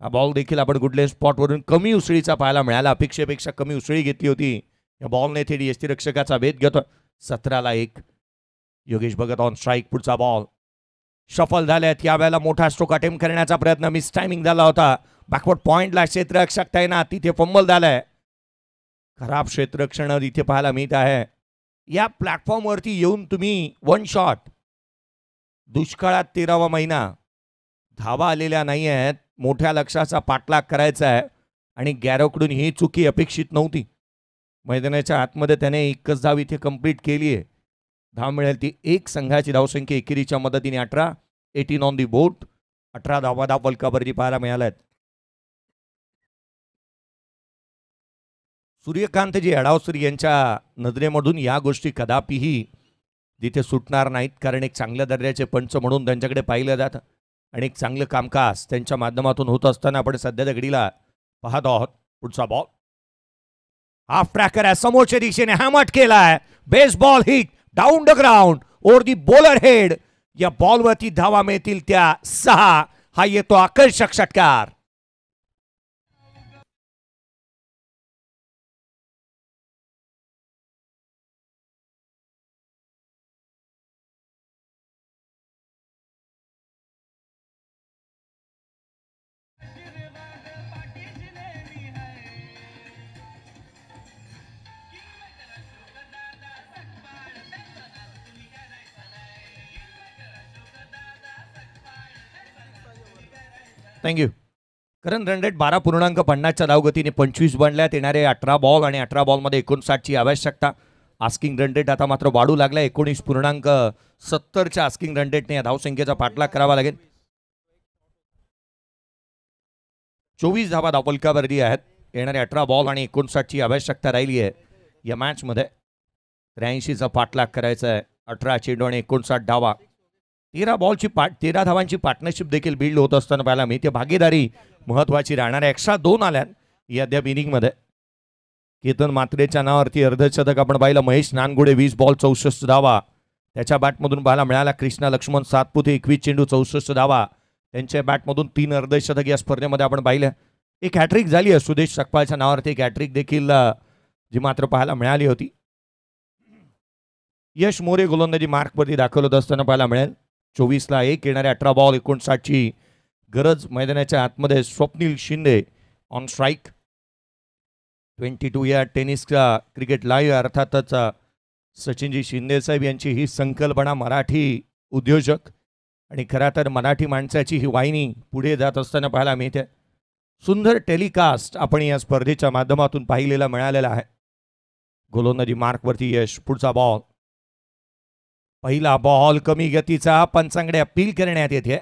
हा बॉल देखील आपण कुठल्या स्पॉटवरून कमी उसळीचा पाहायला मिळाला. अपेक्षेपेक्षा कमी उसळी घेतली होती. या बॉलने थेडी यष्टीरक्षकाचा भेद घेतो. 17-1. Yogesh Bhagat on strike. पुढचा बॉल शफल झाल्यात. यावेळेला मोठा स्ट्रोक अटेम्प्ट करण्याचा प्रयत्न मिस टायमिंग झाला होता. बॅकवर्ड पॉइंटला क्षेत्ररक्षक तैनात. तिथे फंबल झालाय. खराब क्षेत्ररक्षण इथे पाहायला मिळत आहे. या प्लॅटफॉर्मवरती येऊन तुम्ही वन शॉट, दुष्काळात 13वा महिना, धावा आलेल्या नाही आहेत. मोठ्या लक्ष्याचा पाठलाग करायचा आहे आणि गॅरोकडून ही चुकी अपेक्षित नव्हती. मैदानाच्या आतमध्ये त्याने एकच धाव इथे कंप्लीट केली आहे. धाव मिळेल ती एक. संघाची धावसंख्या एकेरीच्या मदतीने 18 ऑन दी बोट. 18 धावा फलकावरती पाहायला मिळाल्या आहेत. सूर्यकांतजी अडावसर यांच्या नजरेमधून या गोष्टी कदापिही तिथे सुटणार नाहीत, कारण एक चांगल्या दर्जाचे पंच म्हणून त्यांच्याकडे पाहिलं जातं आणि एक चांगलं कामकाज त्यांच्या माध्यमातून होत असताना आपण सध्याच्या घडीला पाहत आहोत. पुढचा बॉल हाफ ट्रॅकर आहे. समोरच्या दिशेने हॅमट केलाय. Baseball hit down the ground. Over the bowler head. या बॉलवरती धावा मिळतील त्या 6. हा येतो आकर्षक षटकार. थँक्यू. कारण रन रेट 12.50च्या धावगतीने 25 बनल्यात. येणारे 18 बॉल आणि 18 बॉलमध्ये 59ची आवश्यकता. आस्किंग रन रेट आता मात्र वाढू लागला. 19.70च्या आस्किंग रन रेटने या धावसंख्येचा पाठलाग करावा लागेल. 24 धावा धावफलकावरती आहेत. येणारे 18 बॉल आणि 59ची आवश्यकता राहिली आहे या मॅचमध्ये. 83चा पाठलाग करायचा आहे. 18 चेंडू आणि 59 धावा. 13 धावांची पार्टनरशिप देखील बिल्ड होत असताना पाहायला मिळते. भागीदारी महत्वाची राहणार आहे. एक्स्ट्रा 2 आल्यात या अद्याप इनिंगमध्ये. केतन मात्रेच्या नावावरती अर्धशतक आपण पाहिलं. महेश नानगुडे 20 बॉल 64 धावा त्याच्या बॅटमधून पाहायला मिळाला. कृष्णा लक्ष्मण सातपुते 21 चेंडू 64 धावा त्यांच्या बॅटमधून 3 अर्धशतक या स्पर्धेमध्ये आपण पाहिलं. एक हॅट्रिक झाली आहे सुदेश सकपाळच्या नावावरती. एक हॅट्रिक देखील जी मात्र पाहायला मिळाली होती. यश मोरे गोलंदाजी मार्कवरती दाखवत असताना पाहायला मिळेल. 24ला 1. येणारे 18 बॉल 59ची गरज. मैदानाच्या आतमध्ये स्वप्नील शिंदे ऑन स्ट्राईक. 22 या टेनिसचा क्रिकेट लाईव्ह. अर्थातच सचिनजी शिंदे साहेब यांची ही संकल्पना. मराठी उद्योजक आणि खरा तर मराठी माणसाची ही वाहिनी पुढे जात असताना पाहायला मिळते. सुंदर टेलिकास्ट आपण या स्पर्धेच्या माध्यमातून पाहिलेला मिळालेला आहे. गोलंदाजी मार्कवरती यश. पुढचा बॉल. पहिला बॉल कमी गतीचा. पंचांकडे अपील करण्यात येते.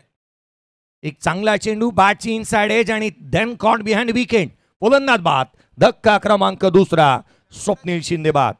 एक चांगला चेंडू. बॅटची इनसाइड एज आणि देन कॉट बिहाइंड विकेट. फलंदाज बाद. धक्का क्रमांक 2. स्वप्नील शिंदे बाद.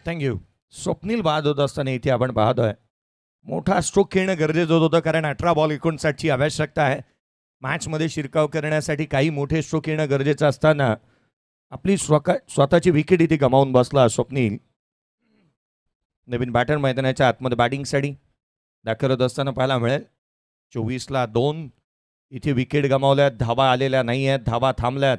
थँक्यू. स्वप्नील बाद होत असताना इथे आपण पाहतोय मोठा स्ट्रोक खेळणं गरजेचं होतं. कारण 18 बॉल 59ची आवश्यकता आहे. मॅचमध्ये शिरकाव करण्यासाठी काही मोठे स्ट्रोक येणं गरजेचं असताना आपली स्वतःची विकेट इथे गमावून बसला स्वप्नील. नवीन बॅटर मैदानाच्या आतमध्ये बॅटिंगसाठी दाखवत असताना पाहायला मिळेल. 24ला 2. इथे विकेट गमावल्यात. धावा आलेल्या नाही आहेत. धावा थांबल्यात.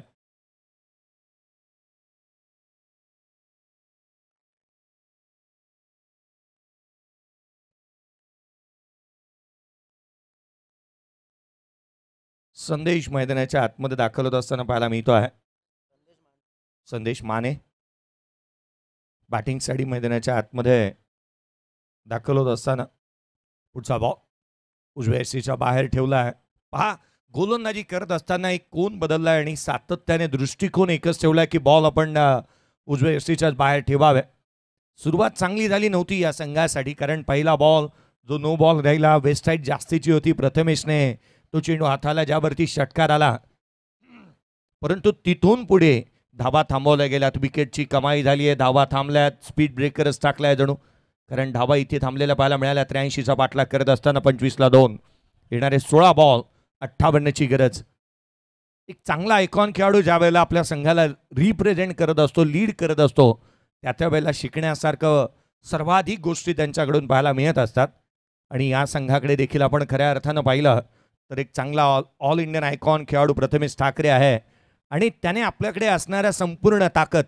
संदेश मैदानाच्या आतमध्ये दाखवत असताना पाहायला मिळतो आहे. संदेश माने बॅटिंगसाठी मैदानाच्या आतमध्ये दाखवत असताना पुढचा बॉल उजव्या एसीच्या बाहेर ठेवला आहे. पहा गोलंदाजी करत असताना एक कोन बदलला आहे आणि सातत्याने दृष्टिकोन एकच ठेवला की बॉल आपण उजव्या एसीच्या बाहेर ठेवावे. सुरुवात चांगली झाली नव्हती या संघासाठी. कारण पहिला बॉल जो नो बॉल राहिला वेस्ट साईड जास्तीची होती. प्रथमेशने तो चेंडू हाताला ज्यावरती षटकार आला. परंतु तिथून पुढे धावा थांबवल्या गेल्यात. विकेटची कमाई झाली आहे. धावा थांबल्यात. स्पीड ब्रेकरच टाकलाय जणू. कारण धावा इथे थांबलेल्या पाहायला मिळाल्या. 83चा पाठलाग करत असताना 25ला 2. येणारे 16 बॉल 58ची गरज. एक चांगला आयकॉन खेळाडू ज्या वेळेला आपल्या संघाला रिप्रेझेंट करत असतो, लीड करत असतो, त्या वेळेला शिकण्यासारखं सर्वाधिक गोष्टी त्यांच्याकडून पाहायला मिळत असतात. आणि या संघाकडे देखील आपण खऱ्या अर्थानं पाहिलं तर एक चांगला ऑल इंडियन आयकॉन खेळाडू प्रथमेश ठाकरे आहे. आणि त्याने आपल्याकडे असणाऱ्या संपूर्ण ताकद,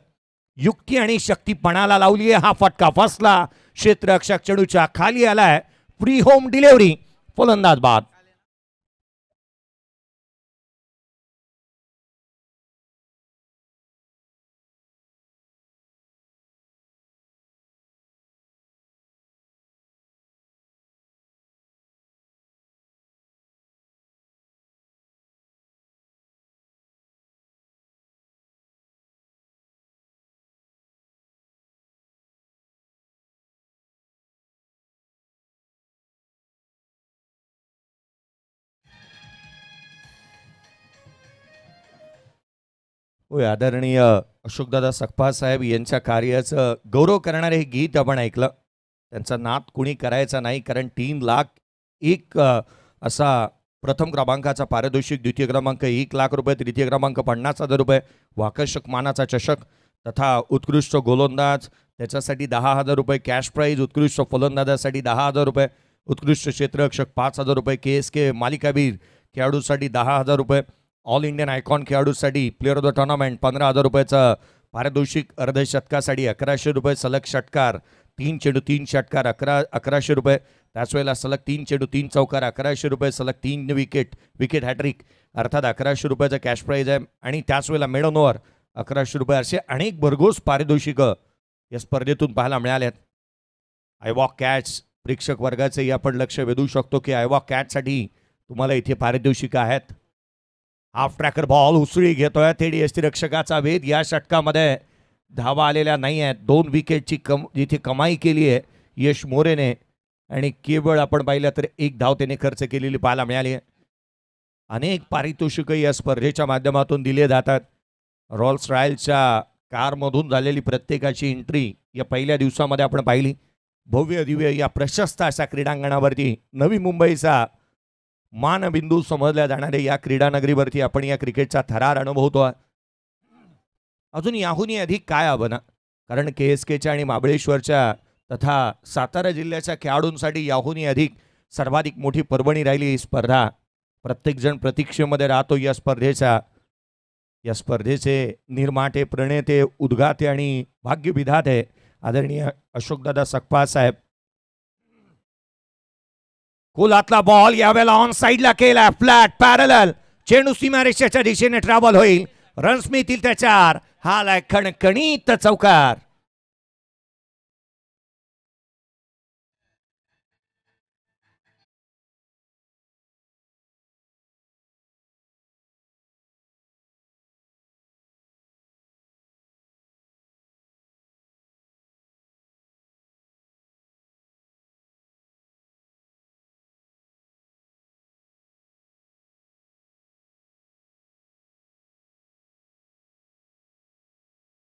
युक्ती आणि शक्ती पणाला लावली आहे. हा फटका फसला. क्षेत्ररक्षक चेंडूच्या खाली आलाय. Free home delivery. फलंदाज बाद. होय, आदरणीय अशोकदादा सकपाळ साहेब यांच्या कार्याचं गौरव करणारे हे गीत आपण ऐकलं. त्यांचा नाद कुणी करायचा नाही, कारण 3,01,000 असा प्रथम क्रमांकाचा पारितोषिक, द्वितीय क्रमांक 1,00,000 रुपये, तृतीय क्रमांक 50,000 रुपये, वाकचक मानाचा चषक तथा उत्कृष्ट गोलंदाज त्याच्यासाठी 10,000 रुपये कॅश प्राईज, उत्कृष्ट फलंदाजासाठी 10,000 रुपये, उत्कृष्ट क्षेत्ररक्षक 5,000 रुपये, KSK मालिकावीर खेळाडूसाठी 10,000 रुपये, ऑल इंडियन आयकॉन खेळाडूसाठी प्लेअर ऑफ द टुर्नामेंट 15,000 रुपयाचं पारितोषिक, अर्धशतकासाठी 1,100 रुपये, सलग षटकार 3 चेंडू 3 षटकार 1,100 रुपये, त्याच वेळेला सलग 3 चेंडू 3 चौकार 1,100 रुपये, सलग 3 विकेट हॅट्रिक अर्थात 1,100 रुपयाचं कॅश प्राईज आहे. आणि त्याच वेळेला मेडन ओव्हर 1,100 रुपये, असे अनेक भरघोस पारितोषिकं या स्पर्धेतून पाहायला मिळाल्यात. आयवॉक कॅच प्रेक्षक वर्गाचंही आपण लक्ष वेधू शकतो की आयवॉक कॅचसाठी तुम्हाला इथे पारितोषिकं आहेत. हाफ ट्रॅकर बॉल उसळी घेतोय, थेट यष्टिरक्षकाचा वेध. या षटकामध्ये धावा आलेल्या नाही आहेत. 2 विकेटची जिथे कमाई केली आहे यश मोरेने, आणि केवळ आपण पाहिलं तर 1 धाव त्याने खर्च केलेली पाहायला मिळाली आहे. अनेक पारितोषिकं या स्पर्धेच्या माध्यमातून दिले जातात. रॉल्स रॉयलच्या कारमधून झालेली प्रत्येकाची एंट्री या पहिल्या दिवसामध्ये आपण पाहिली. भव्य दिव्य या प्रशस्त अशा क्रीडांगणावरती नवी मुंबईचा मानबिंदू समजल्या जाणाऱ्या या क्रीडानगरीवरती आपण या क्रिकेटचा थरार अनुभवतो. अजून याहूनही अधिक काय हवं ना, कारण KSKच्या आणि महाबळेश्वरच्या तथा सातारा जिल्ह्याच्या खेळाडूंसाठी याहूनही अधिक सर्वाधिक मोठी पर्वणी राहिली ही स्पर्धा. प्रत्येकजण प्रतीक्षेमध्ये राहतो या स्पर्धेचे निर्माते, प्रणेते, उद्गाते आणि भाग्यविधाते आदरणीय अशोकदादा सकपाळ साहेब. कोलातला बॉल यावेळेला ऑन साईडला केला, फ्लॅट पॅरलल, चेंडू सीमारेषेच्या दिशेने ट्रॅव्हल होईल, रन्स मिळतील त्याच्यावर. हा लाय खणखणीत चौकार.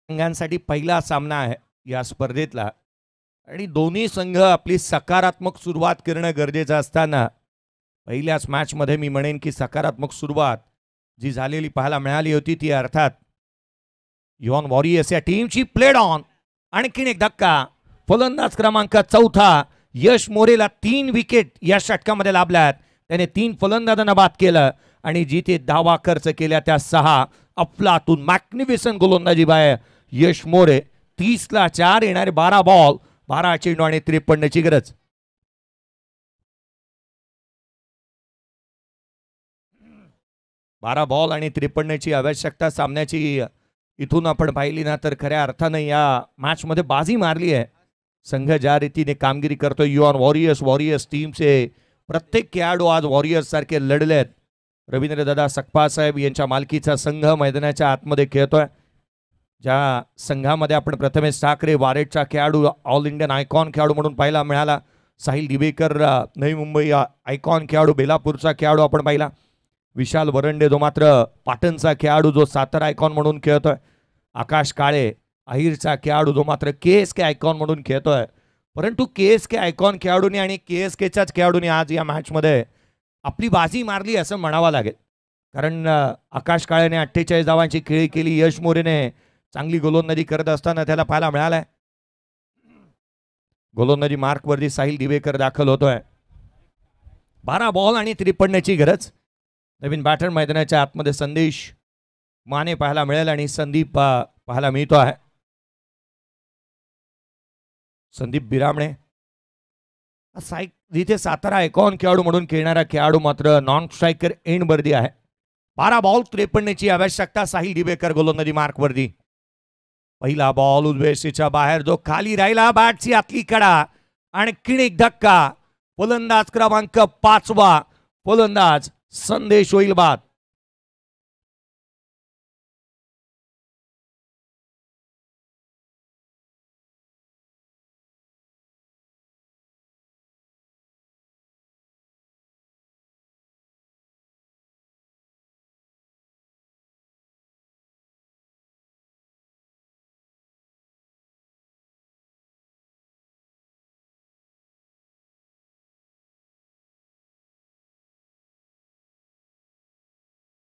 संघांसाठी पहिला सामना आहे या स्पर्धेतला, आणि दोन्ही संघ आपली सकारात्मक सुरुवात करणं गरजेचं असताना पहिल्याच मॅचमध्ये मी म्हणेन की सकारात्मक सुरुवात जी झालेली पाहायला मिळाली होती ती अर्थात युवन वॉरियर्स या टीमची प्लेड ऑन. आणखीन एक धक्का, फलंदाज क्रमांक 4 यश मोरेला 3 विकेट या षटकामध्ये लाभल्यात. त्याने 3 फलंदाजांना बाद केलं आणि जिथे धावा खर्च केल्या त्या 6 अफलातून मॅग्निफिसंट गोलंदाजी बाय यश मोरे. 30ला 4 येणारे 12 बॉल 12 चेंडू आणि 53ची गरज. बारा बॉल आणि 53ची आवश्यकता सामन्याची इथून आपण पाहिली ना तर खऱ्या अर्थानं या मॅचमध्ये बाजी मारली आहे संघ ज्या रीतीने कामगिरी करतो. युवन वॉरियर्स टीमचे प्रत्येक खेळाडू आज वॉरियर्स सारखे लढलेत. रवींद्रदादा सकपाळ साहेब यांच्या मालकीचा संघ मैदानाच्या आतमध्ये खेळतोय, ज्या संघामध्ये आपण प्रथमेश ठाकरे वारेटचा खेळाडू, ऑल इंडियन आयकॉन खेळाडू म्हणून पाहायला मिळाला. साहिल दिवेकर नवी मुंबई आयकॉन खेळाडू, बेलापूरचा खेळाडू आपण पाहिला. विशाल वरंडे जो मात्र पाटणचा खेळाडू जो सातारा आयकॉन म्हणून खेळतोय. आकाश काळे अहिरचा खेळाडू जो मात्र KSK आयकॉन म्हणून खेळतोय. परंतु KSK आयकॉन खेळाडूंनी आणि KSKच्याच खेळाडूंनी आज या मॅचमध्ये आपली बाजी मारली असं म्हणावं लागेल, कारण आकाश काळेने 48 धावांची खेळी केली. यश मोरेने चांगली गोलंदाजी करत असताना त्याला पाहायला मिळालाय. गोलंदाजी मार्कवरती साहिल दिवेकर दाखल होतोय. 12 बॉल आणि 53ची गरज. नवीन बॅटर मैदानाच्या आतमध्ये संदेश माने पाहायला मिळेल आणि संदीप पाहायला मिळतो आहे. संदीप बिरामणे जिथे सातारा आयकॉन खेळाडू म्हणून खेळणारा खेळाडू मात्र नॉन स्ट्रायकर एंड वरती आहे. 12 बॉल 53ची आवश्यकता. साहिल दिवेकर गोलंदाजी मार्कवरती. पहिला बॉल उजव्या बाहेर जो खाली राहिला, बॅटची आतली कडा, आणखीन एक धक्का. फलंदाज क्रमांक 5 फलंदाज संदेश होईल बाद.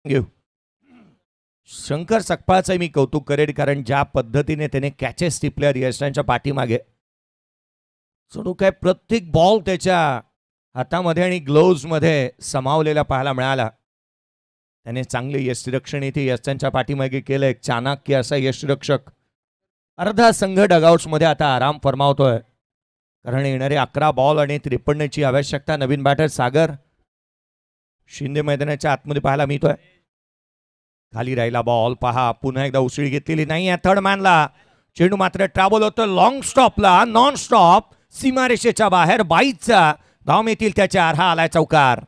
थँक्यू. शंकर सकपाळचं मी कौतुक करेन, कारण ज्या पद्धतीने त्याने कॅचेस टिपल्या यशांच्या पाठीमागे, जणू काय प्रत्येक बॉल त्याच्या हातामध्ये आणि ग्लोव्जमध्ये समावलेला पाहायला मिळाला. त्याने चांगले यष्टिरक्षण इथे यशांच्या पाठीमागे केलं. एक चाणक्य असा यष्टिरक्षक अर्धा संघ डगआउट्समध्ये आता आराम फरमावतोय, कारण येणारे 11 बॉल आणि 53ची आवश्यकता. नवीन बॅटर सागर शिंदे मैदानाच्या आतमध्ये पाहायला मिळतोय. खाली राहिला बॉल पहा, पुन्हा एकदा उसळी घेतलेली नाही आहे थर्ड मॅनला. चेंडू मात्र ट्रॅव्हल होतं लॉंग स्टॉपला, नॉन स्टॉप सीमारेषेच्या बाहेर. 22चा धाव मिळतील त्याच्या. हा आलाय चौकार.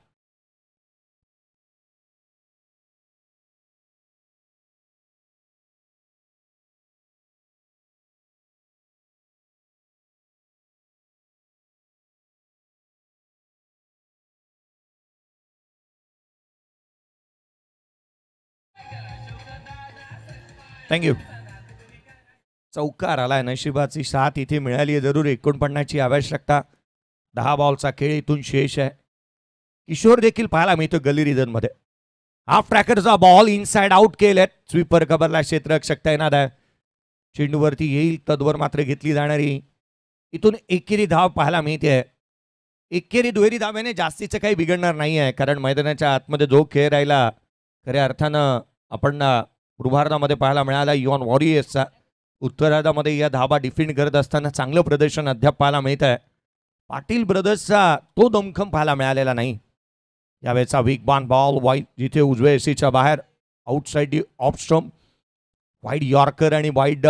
थँक्यू. चौकार आलाय. नशिबाची साथ इथे मिळाली आहे जरूर. 49ची आवश्यकता. 10 बॉलचा खेळ इथून शेष आहे. किशोर देखील पाहायला मिळतो गली रिजनमध्ये. हाफ ट्रॅकरचा बॉल इनसाइड आउट केलेत. स्वीपर कबरला क्षेत्ररक्षक तैनात आहे. चेंडूवरती येईल तद्वर मात्र घेतली जाणारी इथून एकेरी धाव पाहायला मिळते. एकेरी दुहेरी धाव्याने जास्तीचं काही बिघडणार नाही आहे, कारण मैदानाच्या आतमध्ये जो खेळ राहिला खऱ्या अर्थानं आपण पूर्वार्धामध्ये पाहायला मिळाला युवन वॉरियर्सचा. उत्तरार्धामध्ये या धाबा डिफेंड करत असताना चांगलं प्रदर्शन अद्याप पाहायला मिळत आहे. पाटील ब्रदर्सचा तो दमखम पाहायला मिळालेला नाही. यावेळेचा वीक बान बॉल वाईट, जिथे उजव्या एसीच्या बाहेर outside off stump. Wide yorker आणि वाईड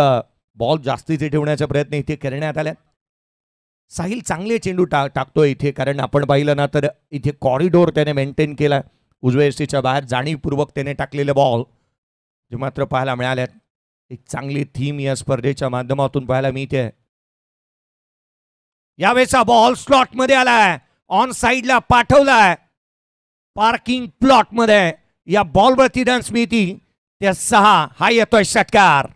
बॉल जास्तीचे ठेवण्याचा प्रयत्न इथे करण्यात आला. साहिल चांगले चेंडू टाकतोय इथे, कारण आपण पाहिलं ना तर इथे कॉरिडोर त्याने मेंटेन केला. उजव्या एसीच्या बाहेर जाणीवपूर्वक त्याने टाकलेले बॉल जे मात्र पाहायला मिळाल्यात. एक चांगली थीम या स्पर्धेच्या माध्यमातून पाहायला मिळते. यावेळेचा बॉल स्लॉट मध्ये आलाय, ऑन साइडला पाठवलाय पार्किंग प्लॉट मध्ये. या बॉलवरती रन्स मिळतील त्या 6. हा येतोय षटकार.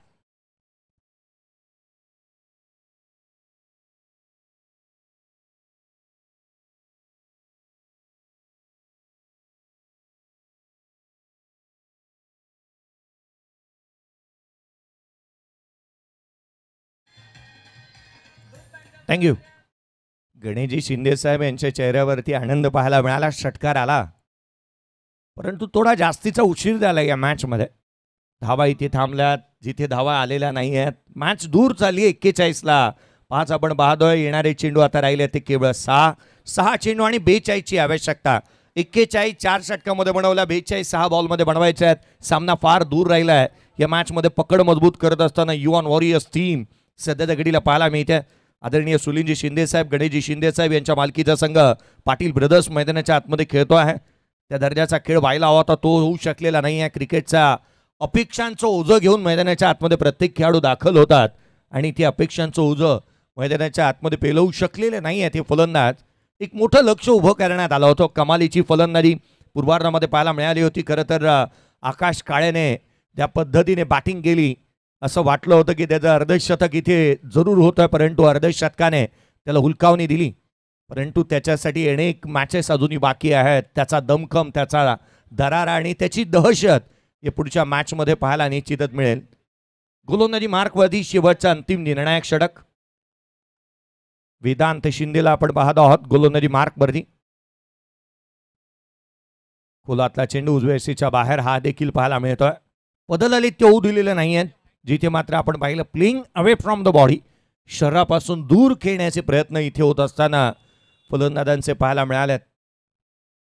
थँक्यू. गणेशजी शिंदे साहेब यांच्या चेहऱ्यावरती आनंद पाहायला मिळाला. षटकार आला, परंतु थोडा जास्तीचा उशीर झाला या मॅचमध्ये. धावा इथे थांबल्यात जिथे धावा आलेल्या नाही आहेत. मॅच दूर चालली 41ला. 5 आपण पाहतोय. येणारे चेंडू आता राहिले ते केवळ 6 चेंडू आणि 42ची आवश्यकता. 41 4 षटकामध्ये बनवला, 42 6 बॉलमध्ये बनवायचे आहेत. सामना फार दूर राहिला आहे. या मॅचमध्ये पकड मजबूत करत असताना युवन वॉरियर्स टीम सध्या दगडीला पाहायला मिळते. आदरणीय सुनीलजी शिंदे साहेब, गणेशजी शिंदे साहेब यांच्या मालकीचा संघ पाटील ब्रदर्स मैदानाच्या आतमध्ये खेळतो आहे. त्या दर्जाचा खेळ व्हायला हवा होता, तो होऊ शकलेला नाही आहे. क्रिकेटचा अपेक्षांचं ओझं घेऊन मैदानाच्या आतमध्ये प्रत्येक खेळाडू दाखल होतात आणि ते अपेक्षांचं ओझं मैदानाच्या आतमध्ये पेलवू शकलेले नाही आहेत हे फलंदाज. एक मोठं लक्ष उभं करण्यात आलं होतं. कमालीची फलंदाजी पूर्वार्धामध्ये पाहायला मिळाली होती. खरं तर आकाश काळेने ज्या पद्धतीने बॅटिंग केली असं वाटलं होतं की त्याचं अर्धशतक इथे जरूर होतं, परंतु अर्धशतकाने त्याला हुलकावणी दिली. परंतु त्याच्यासाठी अनेक मॅचेस अजूनही बाकी आहेत. त्याचा दमखम, त्याचा दरारा आणि त्याची दहशत हे पुढच्या मॅचमध्ये पाहायला निश्चितच मिळेल. गोलंदाजी मार्कवरती शेवटचा अंतिम निर्णायक षटक. वेदांत शिंदेला आपण पाहत आहोत गोलंदाजी मार्कवरती. खोलातला चेंडू उजव्या एसीच्या बाहेर, हा देखील पाहायला मिळतोय. बदलले ते होऊ दिलेले नाही आहेत, जिथे मात्र आपण पाहिलं playing away from the body, शरीरापासून दूर खेळण्याचे प्रयत्न इथे होत असताना फलंदाजांचे पाहायला मिळालेत.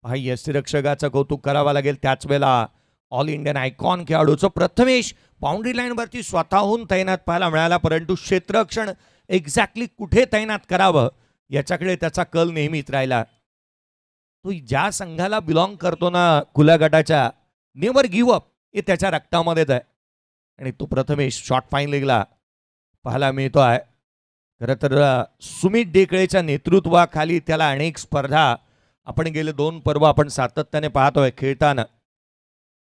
हा यष्टिरक्षकाचं कौतुक करावं लागेल. त्याच वेळेला ऑल इंडियन आयकॉन खेळाडूचं प्रथमेश बाउंड्री लाईनवरती स्वतःहून तैनात पाहायला मिळाला, परंतु क्षेत्ररक्षण एक्झॅक्टली कुठे तैनात करावं याच्याकडे त्याचा कल नेहमीच राहिला. तो ज्या संघाला बिलॉंग करतो ना खुल्या गटाच्या, नेव्हर गिव्ह अप हे त्याच्या रक्तामध्येच आहे. आणि तो प्रथमेश शॉर्ट फाईन लेगला पाहायला मिळतो आहे. खरं तर सुमित डेकळेच्या नेतृत्वाखाली त्याला अनेक स्पर्धा आपण गेले 2 पर्व आपण सातत्याने पाहतोय खेळताना.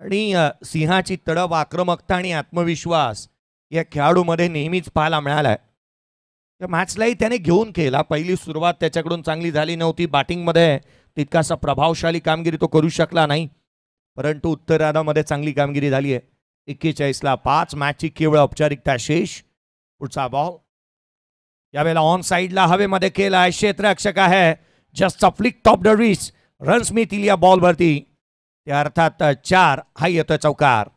आणि सिंहाची तडफ, आक्रमकता आणि आत्मविश्वास या खेळाडूमध्ये नेहमीच पाहायला मिळाला आहे. त्या मॅचलाही त्याने घेऊन केला. पहिली सुरुवात त्याच्याकडून चांगली झाली नव्हती. बॅटिंगमध्ये तितकासा प्रभावशाली कामगिरी तो करू शकला नाही. परंतु उत्तरार्धामध्ये चांगली कामगिरी झाली आहे. 41ला 5 मॅचची केवळ औपचारिकता शेष. पुढचा बॉल यावेळेला ऑन साइडला हवेमध्ये केला आहे. क्षेत्ररक्षक आहे. Just a flick top the wrist. Runs मिळतील या बॉलवरती. त्या अर्थात 4 हा येतोय चौकार.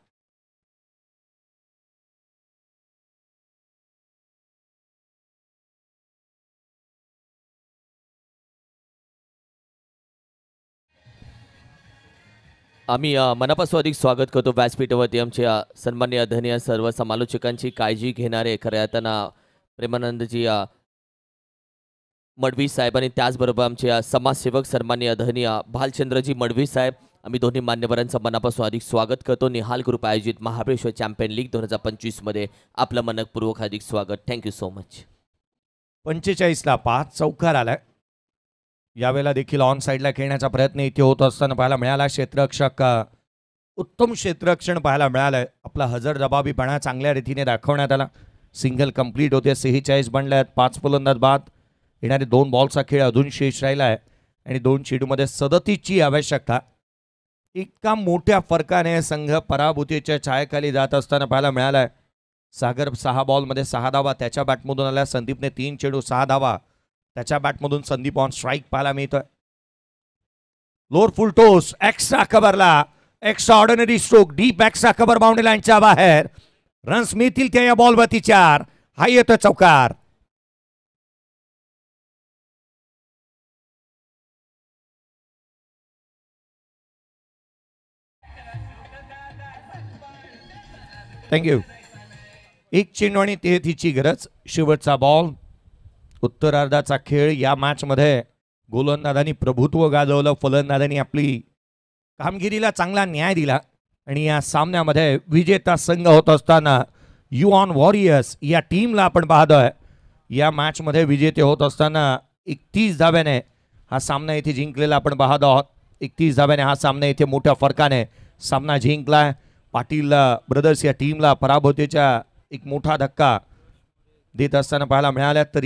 आम्ही मनापासून अधिक स्वागत करतो व्यासपीठावरती आमच्या सन्माननीय आदरणीय सर्व समालोचकांची काळजी घेणारे खऱ्या अर्थानं प्रेमानंदजी मडवी साहेब आणि त्याचबरोबर आमचे समाजसेवक सन्माननीय आदरणीय भालचंद्रजी मडवी साहेब. आम्ही दोन्ही मान्यवरांचं मनापासून अधिक स्वागत करतो. निहाल ग्रुप आयोजित महाबळेश्वर चॅम्पियन लीग 2025 मध्ये आपलं मनपूर्वक हार्दिक स्वागत. Thank you so much. 45ला 5 चौकार आलाय. यावेळेला देखील ऑन साइडला खेळण्याचा प्रयत्न इथे होत असताना पाहायला मिळाला. क्षेत्ररक्षक उत्तम क्षेत्ररक्षण पाहायला मिळालंय. आपला हजरजबाबीपणा चांगल्या रीतीने दाखवण्यात आला. सिंगल कंप्लीट होते. 46 बनल्यात. 5 फलंदाज बाद. येणारे 2 बॉलचा खेळ अजून शेष राहिला आहे आणि 2 चेंडूमध्ये 37ची आवश्यकता. इतका मोठ्या फरकाने संघ पराभूतीच्या छायेखाली जात असताना पाहायला मिळालाय. सागर 6 बॉलमध्ये 6 धावा त्याच्या बॅटमधून आल्या. संदीपने 3 चेंडू 6 धावा त्याच्या बॅटमधून. संदीप ऑन स्ट्राईक पाहायला मिळतोय. लोअर फुल टोस एक्स्ट्रा कव्हरला. Extra ordinary stroke deep extra cover boundary लाईनच्या बाहेर. रन्स मिळतील त्या या बॉलवरती 4 हा येतोय चौकार. थँक्यू. 1 चेंडू आणि 33ची गरज. शेवटचा बॉल. उत्तरार्धाचा खेळ. या मॅचमध्ये गोलंदाजांनी प्रभुत्व गाजवलं. फलंदाजांनी आपली कामगिरीला चांगला न्याय दिला आणि या सामन्यामध्ये विजेता संघ होत असताना युऑन वॉरियर्स या टीमला आपण पाहतोय. या मॅचमध्ये विजेते होत असताना 31 धाव्याने हा सामना इथे जिंकलेला आपण पाहत आहोत. 31 धाव्याने हा सामना इथे मोठ्या फरकाने सामना जिंकलाय. पाटील ब्रदर्स या टीमला पराभूतीचा एक मोठा धक्का देत असताना पाहायला मिळाल्या. तर